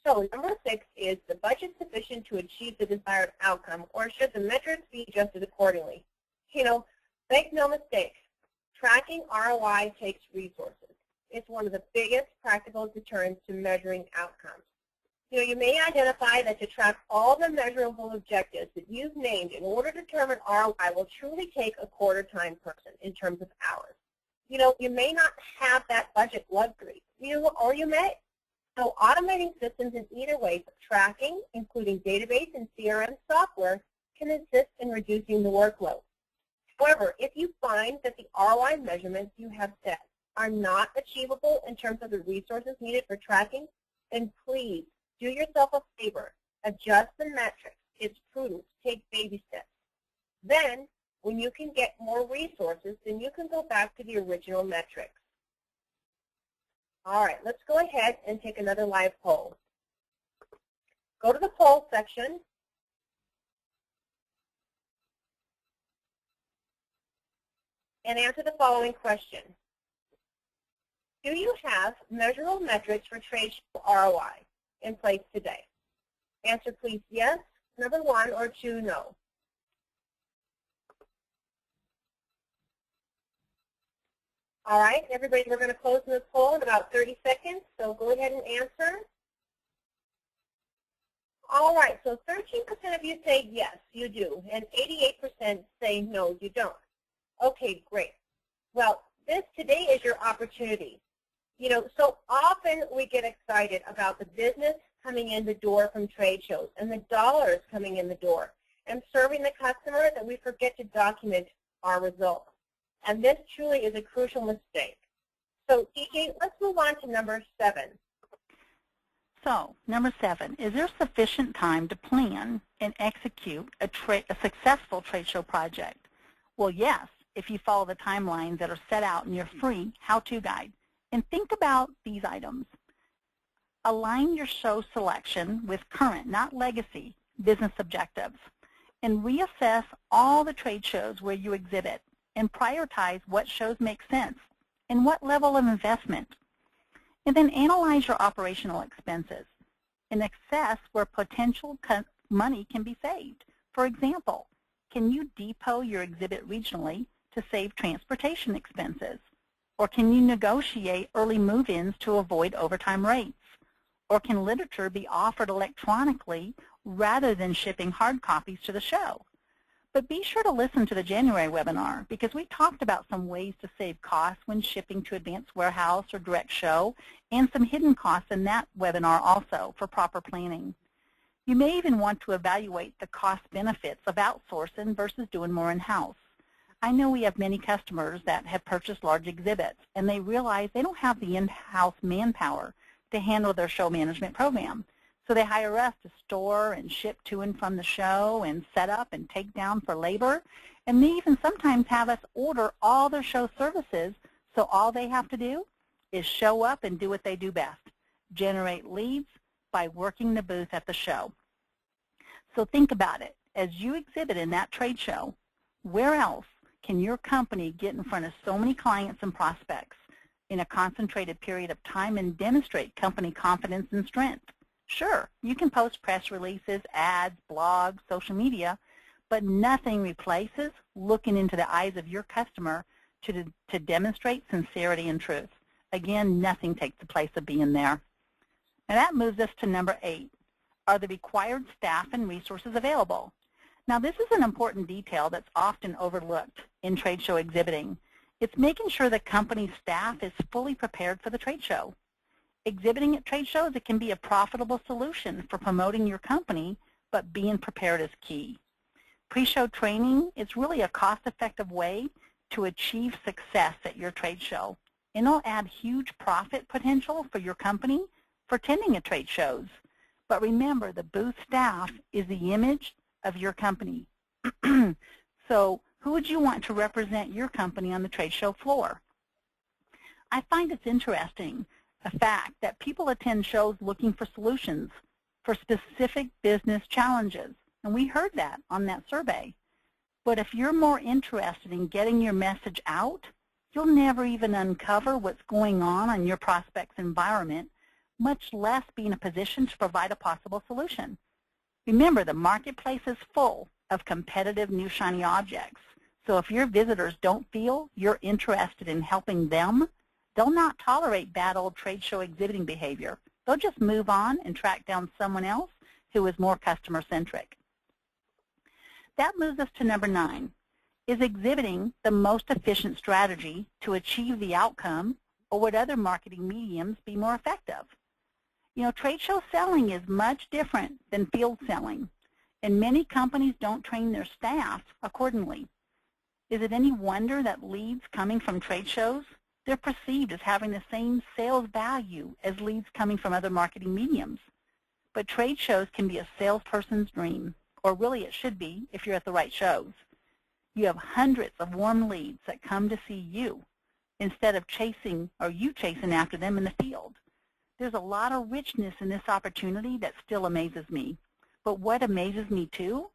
So number 6 is the budget sufficient to achieve the desired outcome, or should the metrics be adjusted accordingly? You know, make no mistake, tracking ROI takes resources. It's one of the biggest practical deterrents to measuring outcomes. You know, you may identify that to track all the measurable objectives that you've named in order to determine ROI will truly take a quarter-time person in terms of hours. You know, you may not have that budget luxury, or you may. So automating systems in either way of tracking, including database and CRM software, can assist in reducing the workload. However, if you find that the ROI measurements you have set are not achievable in terms of the resources needed for tracking, then please do yourself a favor. Adjust the metrics. It's prudent. Take baby steps. Then, when you can get more resources, then you can go back to the original metrics. All right, let's go ahead and take another live poll. Go to the poll section. And answer the following question. Do you have measurable metrics for trade show ROI in place today? Answer please yes, number 1, or 2, no. All right, everybody, we're going to close the poll in about 30 seconds, so go ahead and answer. All right, so 13% of you say yes, you do, and 88% say no, you don't. Okay, great. Well, today is your opportunity. You know, so often we get excited about the business coming in the door from trade shows and the dollars coming in the door and serving the customer that we forget to document our results. And this truly is a crucial mistake. So, DJ, let's move on to number 7. So, number 7, is there sufficient time to plan and execute a successful trade show project? Well, yes, if you follow the timelines that are set out in your free how-to guide. And think about these items. Align your show selection with current, not legacy, business objectives. And reassess all the trade shows where you exhibit and prioritize what shows make sense and what level of investment. And then analyze your operational expenses and assess where potential money can be saved. For example, can you depot your exhibit regionally to save transportation expenses? Or can you negotiate early move-ins to avoid overtime rates? Or can literature be offered electronically rather than shipping hard copies to the show? But be sure to listen to the January webinar because we talked about some ways to save costs when shipping to advanced warehouse or direct show and some hidden costs in that webinar also for proper planning. You may even want to evaluate the cost benefits of outsourcing versus doing more in-house. I know we have many customers that have purchased large exhibits and they realize they don't have the in-house manpower to handle their show management program. So they hire us to store and ship to and from the show and set up and take down for labor. And they even sometimes have us order all their show services, so all they have to do is show up and do what they do best, generate leads by working the booth at the show. So think about it. As you exhibit in that trade show, where else can your company get in front of so many clients and prospects in a concentrated period of time and demonstrate company confidence and strength? Sure, you can post press releases, ads, blogs, social media, but nothing replaces looking into the eyes of your customer to demonstrate sincerity and truth. Again, nothing takes the place of being there. Now that moves us to number 8. Are the required staff and resources available? Now this is an important detail that's often overlooked in trade show exhibiting. It's making sure the company's staff is fully prepared for the trade show. Exhibiting at trade shows, it can be a profitable solution for promoting your company, but being prepared is key. Pre-show training is really a cost-effective way to achieve success at your trade show. And it'll add huge profit potential for your company for attending at trade shows. But remember, the booth staff is the image of your company. So Who would you want to represent your company on the trade show floor? I find it's interesting, a fact that people attend shows looking for solutions for specific business challenges, and we heard that on that survey. But if you're more interested in getting your message out, you'll never even uncover what's going on in your prospect's environment, much less be in a position to provide a possible solution. Remember, the marketplace is full of competitive new shiny objects. So if your visitors don't feel you're interested in helping them, they'll not tolerate bad old trade show exhibiting behavior. They'll just move on and track down someone else who is more customer-centric. That moves us to number 9. Is exhibiting the most efficient strategy to achieve the outcome, or would other marketing mediums be more effective? You know, trade show selling is much different than field selling, and many companies don't train their staff accordingly. Is it any wonder that leads coming from trade shows, they're perceived as having the same sales value as leads coming from other marketing mediums? But trade shows can be a salesperson's dream, or really it should be if you're at the right shows. You have hundreds of warm leads that come to see you instead of chasing after them in the field. There's a lot of richness in this opportunity that still amazes me. But what amazes me too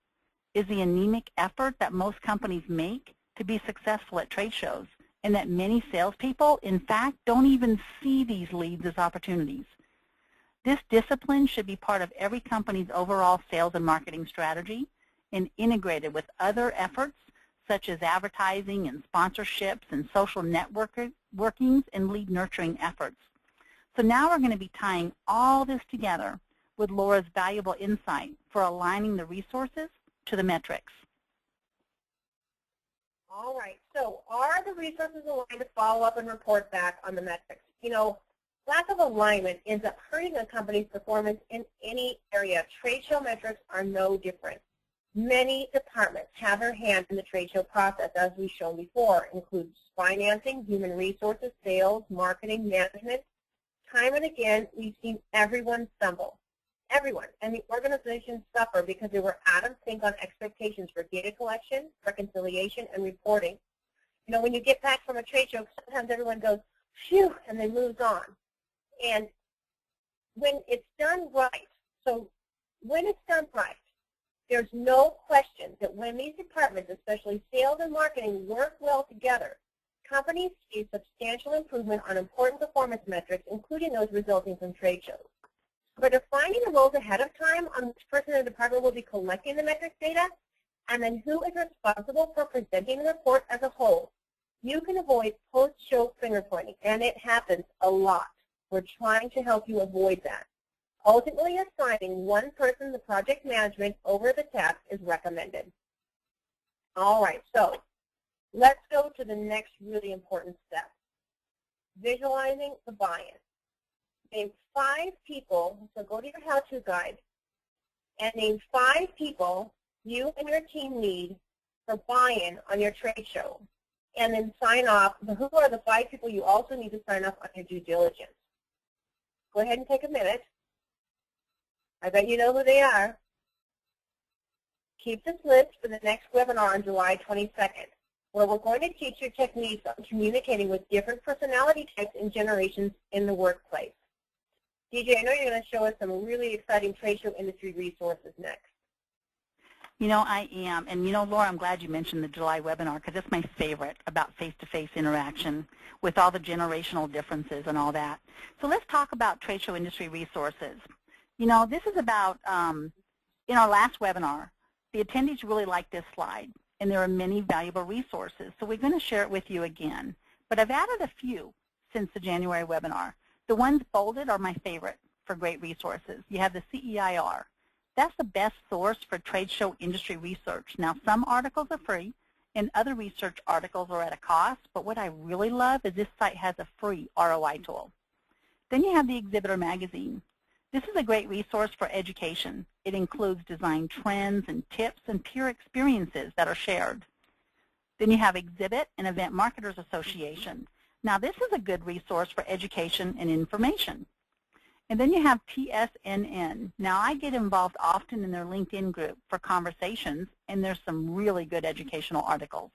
is the anemic effort that most companies make to be successful at trade shows, and that many salespeople, in fact, don't even see these leads as opportunities. This discipline should be part of every company's overall sales and marketing strategy and integrated with other efforts such as advertising and sponsorships and social networkings and lead nurturing efforts. So now we're going to be tying all this together with Laura's valuable insight for aligning the resources to the metrics. All right, so are the resources aligned to follow up and report back on the metrics? You know, lack of alignment ends up hurting a company's performance in any area. Trade show metrics are no different. Many departments have their hand in the trade show process, as we've shown before, includes financing, human resources, sales, marketing, management. Time and again, we've seen everyone stumble. Everyone. And the organizations suffer because they were out of sync on expectations for data collection, reconciliation, and reporting. You know, when you get back from a trade show, sometimes everyone goes, phew, and then moves on. And when it's done right, so when it's done right, there's no question that when these departments, especially sales and marketing, work well together, companies see substantial improvement on important performance metrics, including those resulting from trade shows. By defining the roles ahead of time on which person in the department will be collecting the metrics data, and then who is responsible for presenting the report as a whole, you can avoid post-show finger pointing, and it happens a lot. We're trying to help you avoid that. Ultimately, assigning one person the project management over the task is recommended. All right, so let's go to the next really important step, visualizing the buy-in. Name 5 people, so go to your how-to guide, and name 5 people you and your team need for buy-in on your trade show. And then sign off, who are the 5 people you also need to sign off on your due diligence. Go ahead and take a minute. I bet you know who they are. Keep this list for the next webinar on July 22nd, where we're going to teach you techniques on communicating with different personality types and generations in the workplace. DJ, I know you're going to show us some really exciting trade show industry resources next. You know, I am. And, you know, Laura, I'm glad you mentioned the July webinar because it's my favorite about face-to-face interaction with all the generational differences and all that. So let's talk about trade show industry resources. You know, this is about, in our last webinar, the attendees really liked this slide, and there are many valuable resources. So we're going to share it with you again. But I've added a few since the January webinar. The ones bolded are my favorite for great resources. You have the CEIR. That's the best source for trade show industry research. Now, some articles are free, and other research articles are at a cost, but what I really love is this site has a free ROI tool. Then you have the Exhibitor magazine. This is a great resource for education. It includes design trends and tips and peer experiences that are shared. Then you have EXHIB-IT and Event Marketers Association. Now, this is a good resource for education and information. And then you have TSNN. Now, I get involved often in their LinkedIn group for conversations, and there's some really good educational articles.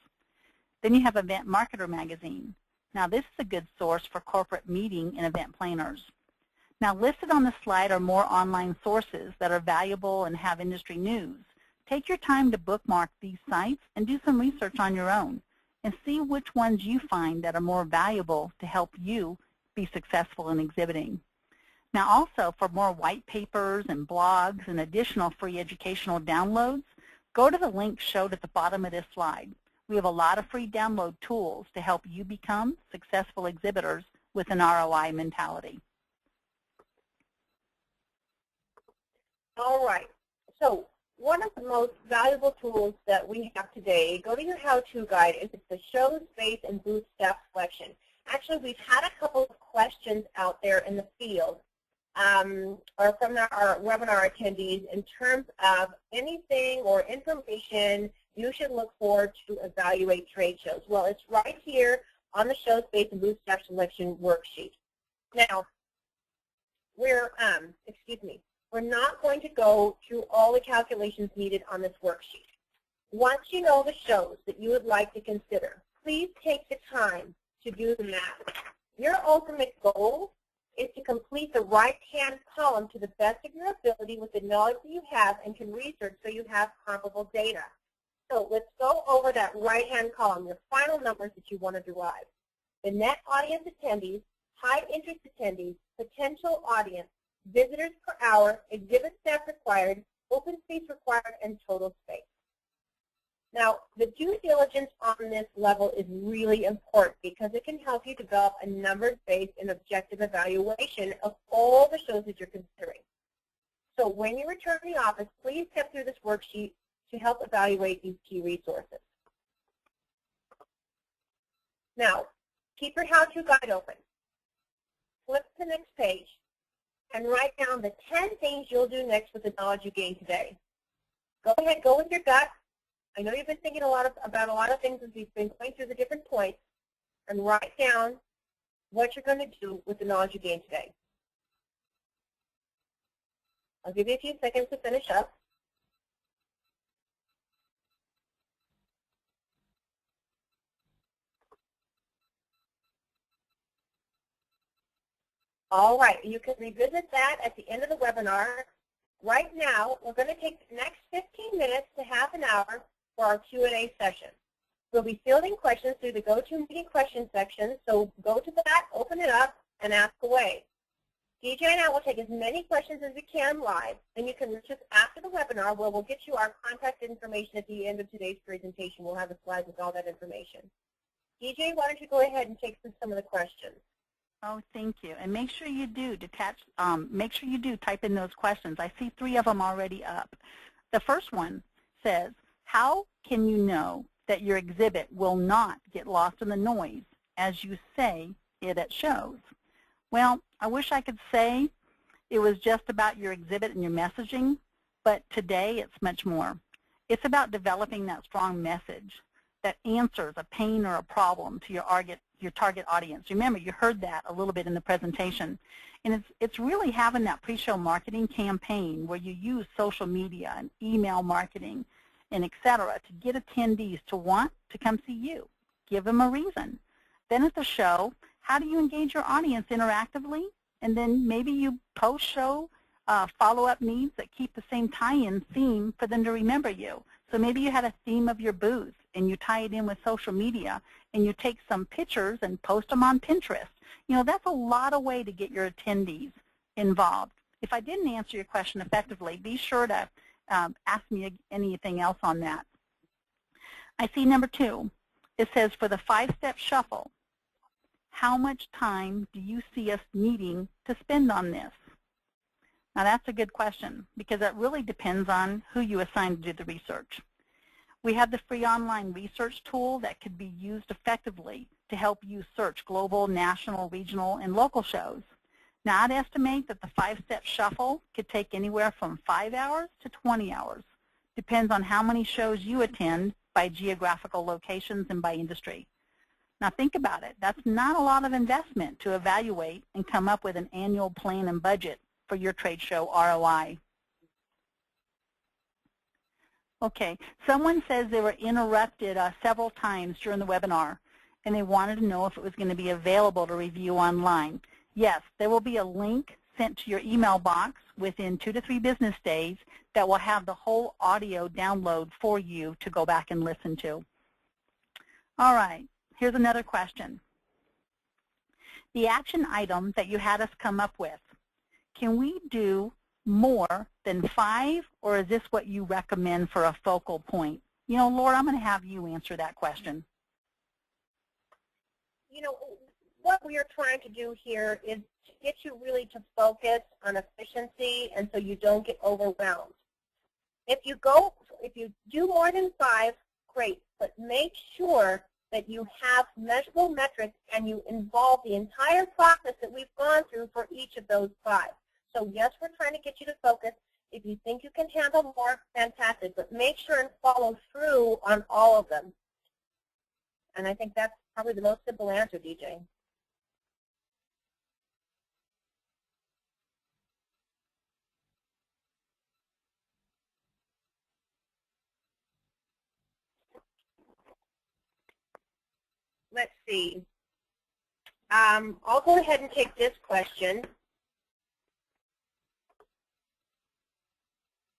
Then you have Event Marketer Magazine. Now this is a good source for corporate meeting and event planners. Now listed on the slide are more online sources that are valuable and have industry news. Take your time to bookmark these sites and do some research on your own and see which ones you find that are more valuable to help you be successful in exhibiting. Now also for more white papers and blogs and additional free educational downloads, go to the link showed at the bottom of this slide. We have a lot of free download tools to help you become successful exhibitors with an ROI mentality. All right. So one of the most valuable tools that we have today, go to your how-to guide, is the show space and booth staff selection. Actually, we've had a couple of questions out there in the field or from our webinar attendees in terms of anything or information you should look for to evaluate trade shows. Well, it's right here on the show space and booth staff selection worksheet. Now, we're not going to go through all the calculations needed on this worksheet. Once you know the shows that you would like to consider, please take the time to do the math. Your ultimate goal is to complete the right-hand column to the best of your ability with the knowledge that you have and can research so you have comparable data. So let's go over that right-hand column, your final numbers that you want to derive. The net audience attendees, high interest attendees, potential audience, visitors per hour, exhibit staff required, open space required, and total space. Now, the due diligence on this level is really important because it can help you develop a numbers-based and objective evaluation of all the shows that you're considering. So when you return to the office, please step through this worksheet to help evaluate these key resources. Now, keep your how-to guide open. Flip to the next page and write down the 10 things you'll do next with the knowledge you gained today. Go ahead, go with your gut. I know you've been thinking about a lot of things as we've been going through the different points, and write down what you're going to do with the knowledge you gained today. I'll give you a few seconds to finish up. All right, you can revisit that at the end of the webinar. Right now, we're going to take the next 15 minutes to half an hour for our Q&A session. We'll be fielding questions through the GoToMeeting question section, so go to that, open it up, and ask away. DJ and I will take as many questions as we can live, and you can reach us after the webinar where we'll get you our contact information at the end of today's presentation. We'll have a slide with all that information. DJ, why don't you go ahead and take some of the questions. Oh, thank you. And make sure you do type in those questions. I see 3 of them already up. The first one says, how can you know that your exhibit will not get lost in the noise as you say it at shows? Well, I wish I could say it was just about your exhibit and your messaging, but today it's much more. It's about developing that strong message that answers a pain or a problem to your target audience. Remember, you heard that a little bit in the presentation. And it's really having that pre-show marketing campaign where you use social media and email marketing and et cetera to get attendees to want to come see you. Give them a reason. Then at the show, how do you engage your audience interactively? And then maybe you post-show follow-up needs that keep the same tie-in theme for them to remember you. So maybe you had a theme of your booth and you tie it in with social media and you take some pictures and post them on Pinterest. You know, that's a lot of way to get your attendees involved. If I didn't answer your question effectively, be sure to ask me anything else on that. I see number 2. It says for the 5-step shuffle, how much time do you see us needing to spend on this? Now that's a good question because that really depends on who you assign to do the research. We have the free online research tool that could be used effectively to help you search global, national, regional, and local shows. Now I'd estimate that the 5-step shuffle could take anywhere from 5 hours to 20 hours. Depends on how many shows you attend by geographical locations and by industry. Now think about it. That's not a lot of investment to evaluate and come up with an annual plan and budget for your trade show ROI. Okay. Someone says they were interrupted several times during the webinar, and they wanted to know if it was going to be available to review online. Yes, there will be a link sent to your email box within 2 to 3 business days that will have the whole audio download for you to go back and listen to. All right, here's another question. The action item that you had us come up with, can we do more than 5, or is this what you recommend for a focal point? You know, Laura, I'm going to have you answer that question. You know, what we are trying to do here is to get you really to focus on efficiency and so you don't get overwhelmed. If you do more than 5, great, but make sure that you have measurable metrics and you involve the entire process that we've gone through for each of those 5. So yes, we're trying to get you to focus. If you think you can handle more, fantastic, but make sure and follow through on all of them. And I think that's probably the most simple answer, DJ. Let's see. I'll go ahead and take this question.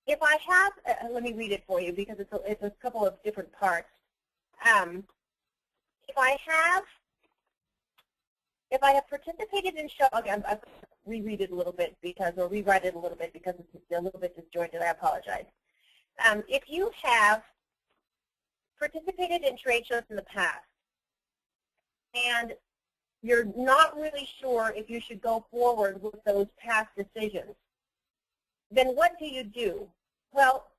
If I have, let me read it for you because it's a couple of different parts. If I have participated in show, okay, I'll reread it a little bit because, or rewrite it a little bit because it's a little bit disjointed. I apologize. If you have participated in trade shows in the past and you're not really sure if you should go forward with those past decisions, then what do? Well,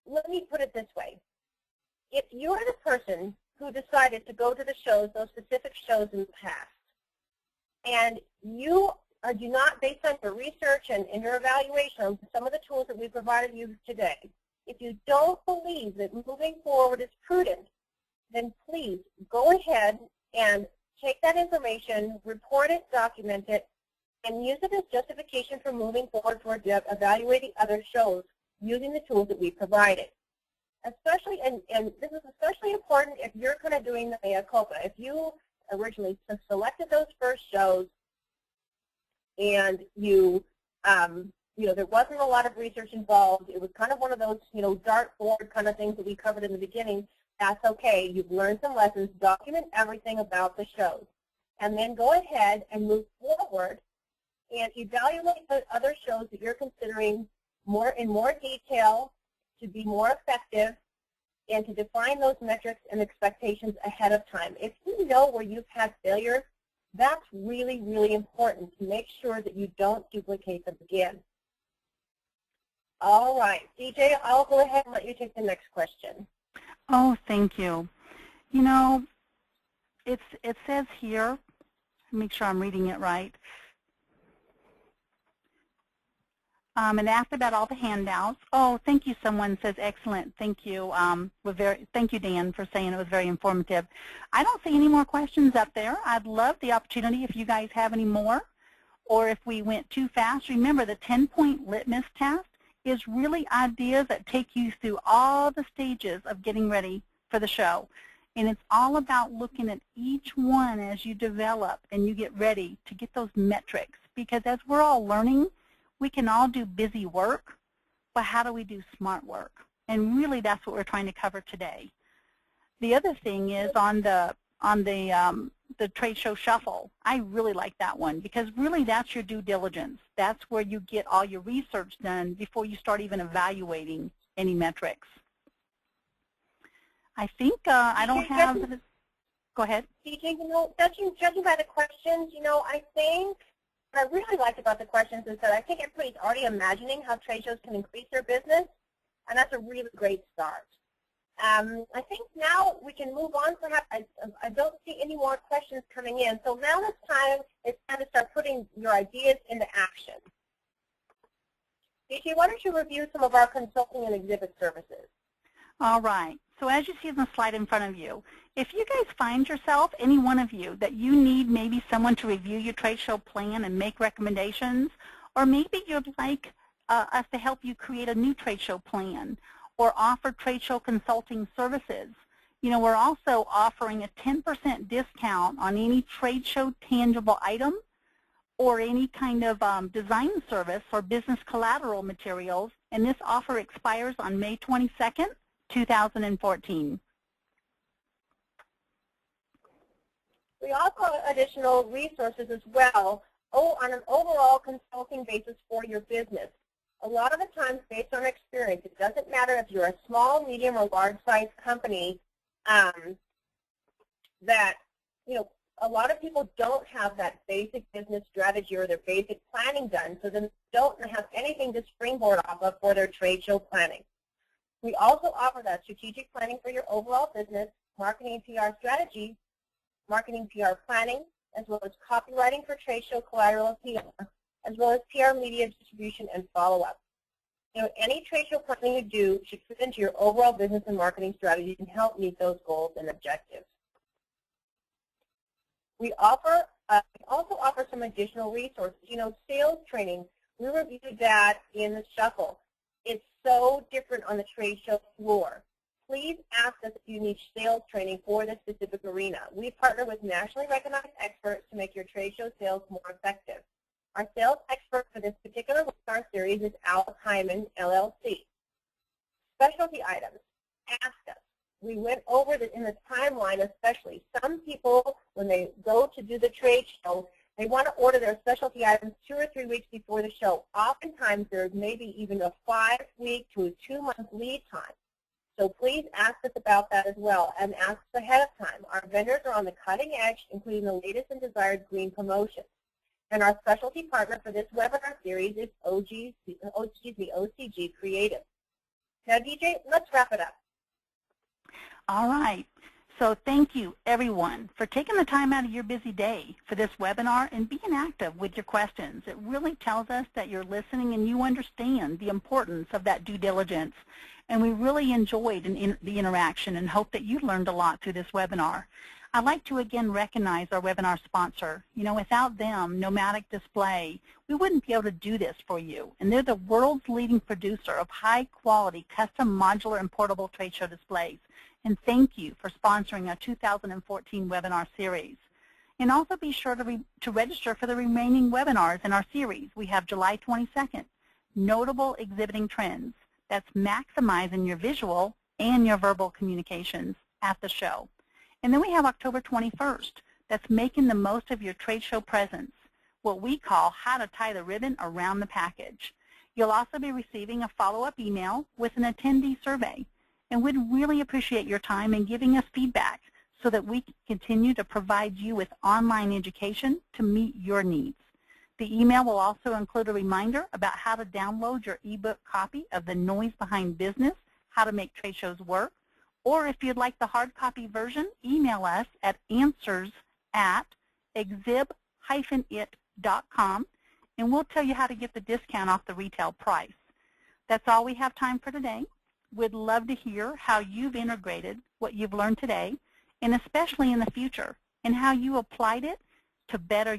let me put it this way. If you're the person who decided to go to the shows, those specific shows in the past, and you do not, based on your research and your evaluation of some of the tools that we provided you today, if you don't believe that moving forward is prudent, then please go ahead and take that information, report it, document it, and use it as justification for moving forward towards evaluating other shows using the tools that we provided. Especially, and this is especially important if you're kind of doing the mea culpa. If you originally selected those first shows and you know, there wasn't a lot of research involved, it was kind of one of those, you know, dartboard kind of things that we covered in the beginning, that's okay. You've learned some lessons, document everything about the shows, and then go ahead and move forward and evaluate the other shows that you're considering in more detail to be more effective and to define those metrics and expectations ahead of time. If you know where you've had failures, that's really, really important to make sure that you don't duplicate them again. All right, DJ, I'll go ahead and let you take the next question. Oh, thank you. You know, it says here, make sure I'm reading it right. And asked about all the handouts. Oh, thank you. Someone says excellent. Thank you. Thank you, Dan, for saying it was very informative. I don't see any more questions up there. I'd love the opportunity if you guys have any more, or if we went too fast. Remember, the 10-point litmus test is really ideas that take you through all the stages of getting ready for the show. And it's all about looking at each one as you develop and you get ready to get those metrics. Because as we're all learning, we can all do busy work, but how do we do smart work? And really, that's what we're trying to cover today. The other thing is on the trade show shuffle. I really like that one because really that's your due diligence. That's where you get all your research done before you start even evaluating any metrics. I think I don't have. Go ahead. DJ, you know, judging by the questions, you know, I think what I really liked about the questions is that I think everybody's already imagining how trade shows can increase their business, and that's a really great start. I think now we can move on. Perhaps I don't see any more questions coming in, so now it's time to start putting your ideas into action. DJ, why don't you review some of our consulting and exhibit services? All right. So as you see in the slide in front of you, if you guys find yourself, any one of you, that you need maybe someone to review your trade show plan and make recommendations, or maybe you'd like us to help you create a new trade show plan, or offer trade show consulting services. You know, we're also offering a 10% discount on any trade show tangible item or any kind of design service or business collateral materials, and this offer expires on May 22nd, 2014. We also have additional resources as well on an overall consulting basis for your business. A lot of the times, based on experience, it doesn't matter if you're a small, medium, or large-sized company, that, you know, a lot of people don't have that basic business strategy or their basic planning done, so then they don't have anything to springboard off of for their trade show planning. We also offer that strategic planning for your overall business, marketing PR strategy, marketing PR planning, as well as copywriting for trade show collateral PR, as well as PR media distribution and follow-up. You know, any trade show planning you do should fit into your overall business and marketing strategy and help meet those goals and objectives. We also offer some additional resources. You know, sales training, we reviewed that in the shuffle. It's so different on the trade show floor. Please ask us if you need sales training for this specific arena. We partner with nationally recognized experts to make your trade show sales more effective. Our sales expert for this particular webinar series is Al Hyman, LLC. Specialty items, ask us. We went over this in the timeline especially. Some people, when they go to do the trade show, they want to order their specialty items 2 or 3 weeks before the show. Oftentimes, there's maybe even a 5-week to a 2-month lead time. So please ask us about that as well, and ask us ahead of time. Our vendors are on the cutting edge, including the latest and desired green promotions. And our specialty partner for this webinar series is OCG Creative. Now, DJ, let's wrap it up. All right. So thank you, everyone, for taking the time out of your busy day for this webinar and being active with your questions. It really tells us that you're listening and you understand the importance of that due diligence. And we really enjoyed the interaction and hope that you learned a lot through this webinar. I'd like to again recognize our webinar sponsor. You know, without them, Nomadic Display, we wouldn't be able to do this for you. And they're the world's leading producer of high-quality, custom, modular, and portable trade show displays. And thank you for sponsoring our 2014 webinar series. And also be sure to register for the remaining webinars in our series. We have July 22nd, Notable Exhibiting Trends. That's maximizing your visual and your verbal communications at the show. And then we have October 21st. That's making the most of your trade show presence, what we call how to tie the ribbon around the package. You'll also be receiving a follow-up email with an attendee survey. And we'd really appreciate your time in giving us feedback so that we can continue to provide you with online education to meet your needs. The email will also include a reminder about how to download your ebook copy of The Noise Behind Business, How to Make Trade Shows Work. Or if you'd like the hard copy version, email us at answers@exhib-it.com, and we'll tell you how to get the discount off the retail price. That's all we have time for today. We'd love to hear how you've integrated what you've learned today, and especially in the future, and how you applied it to better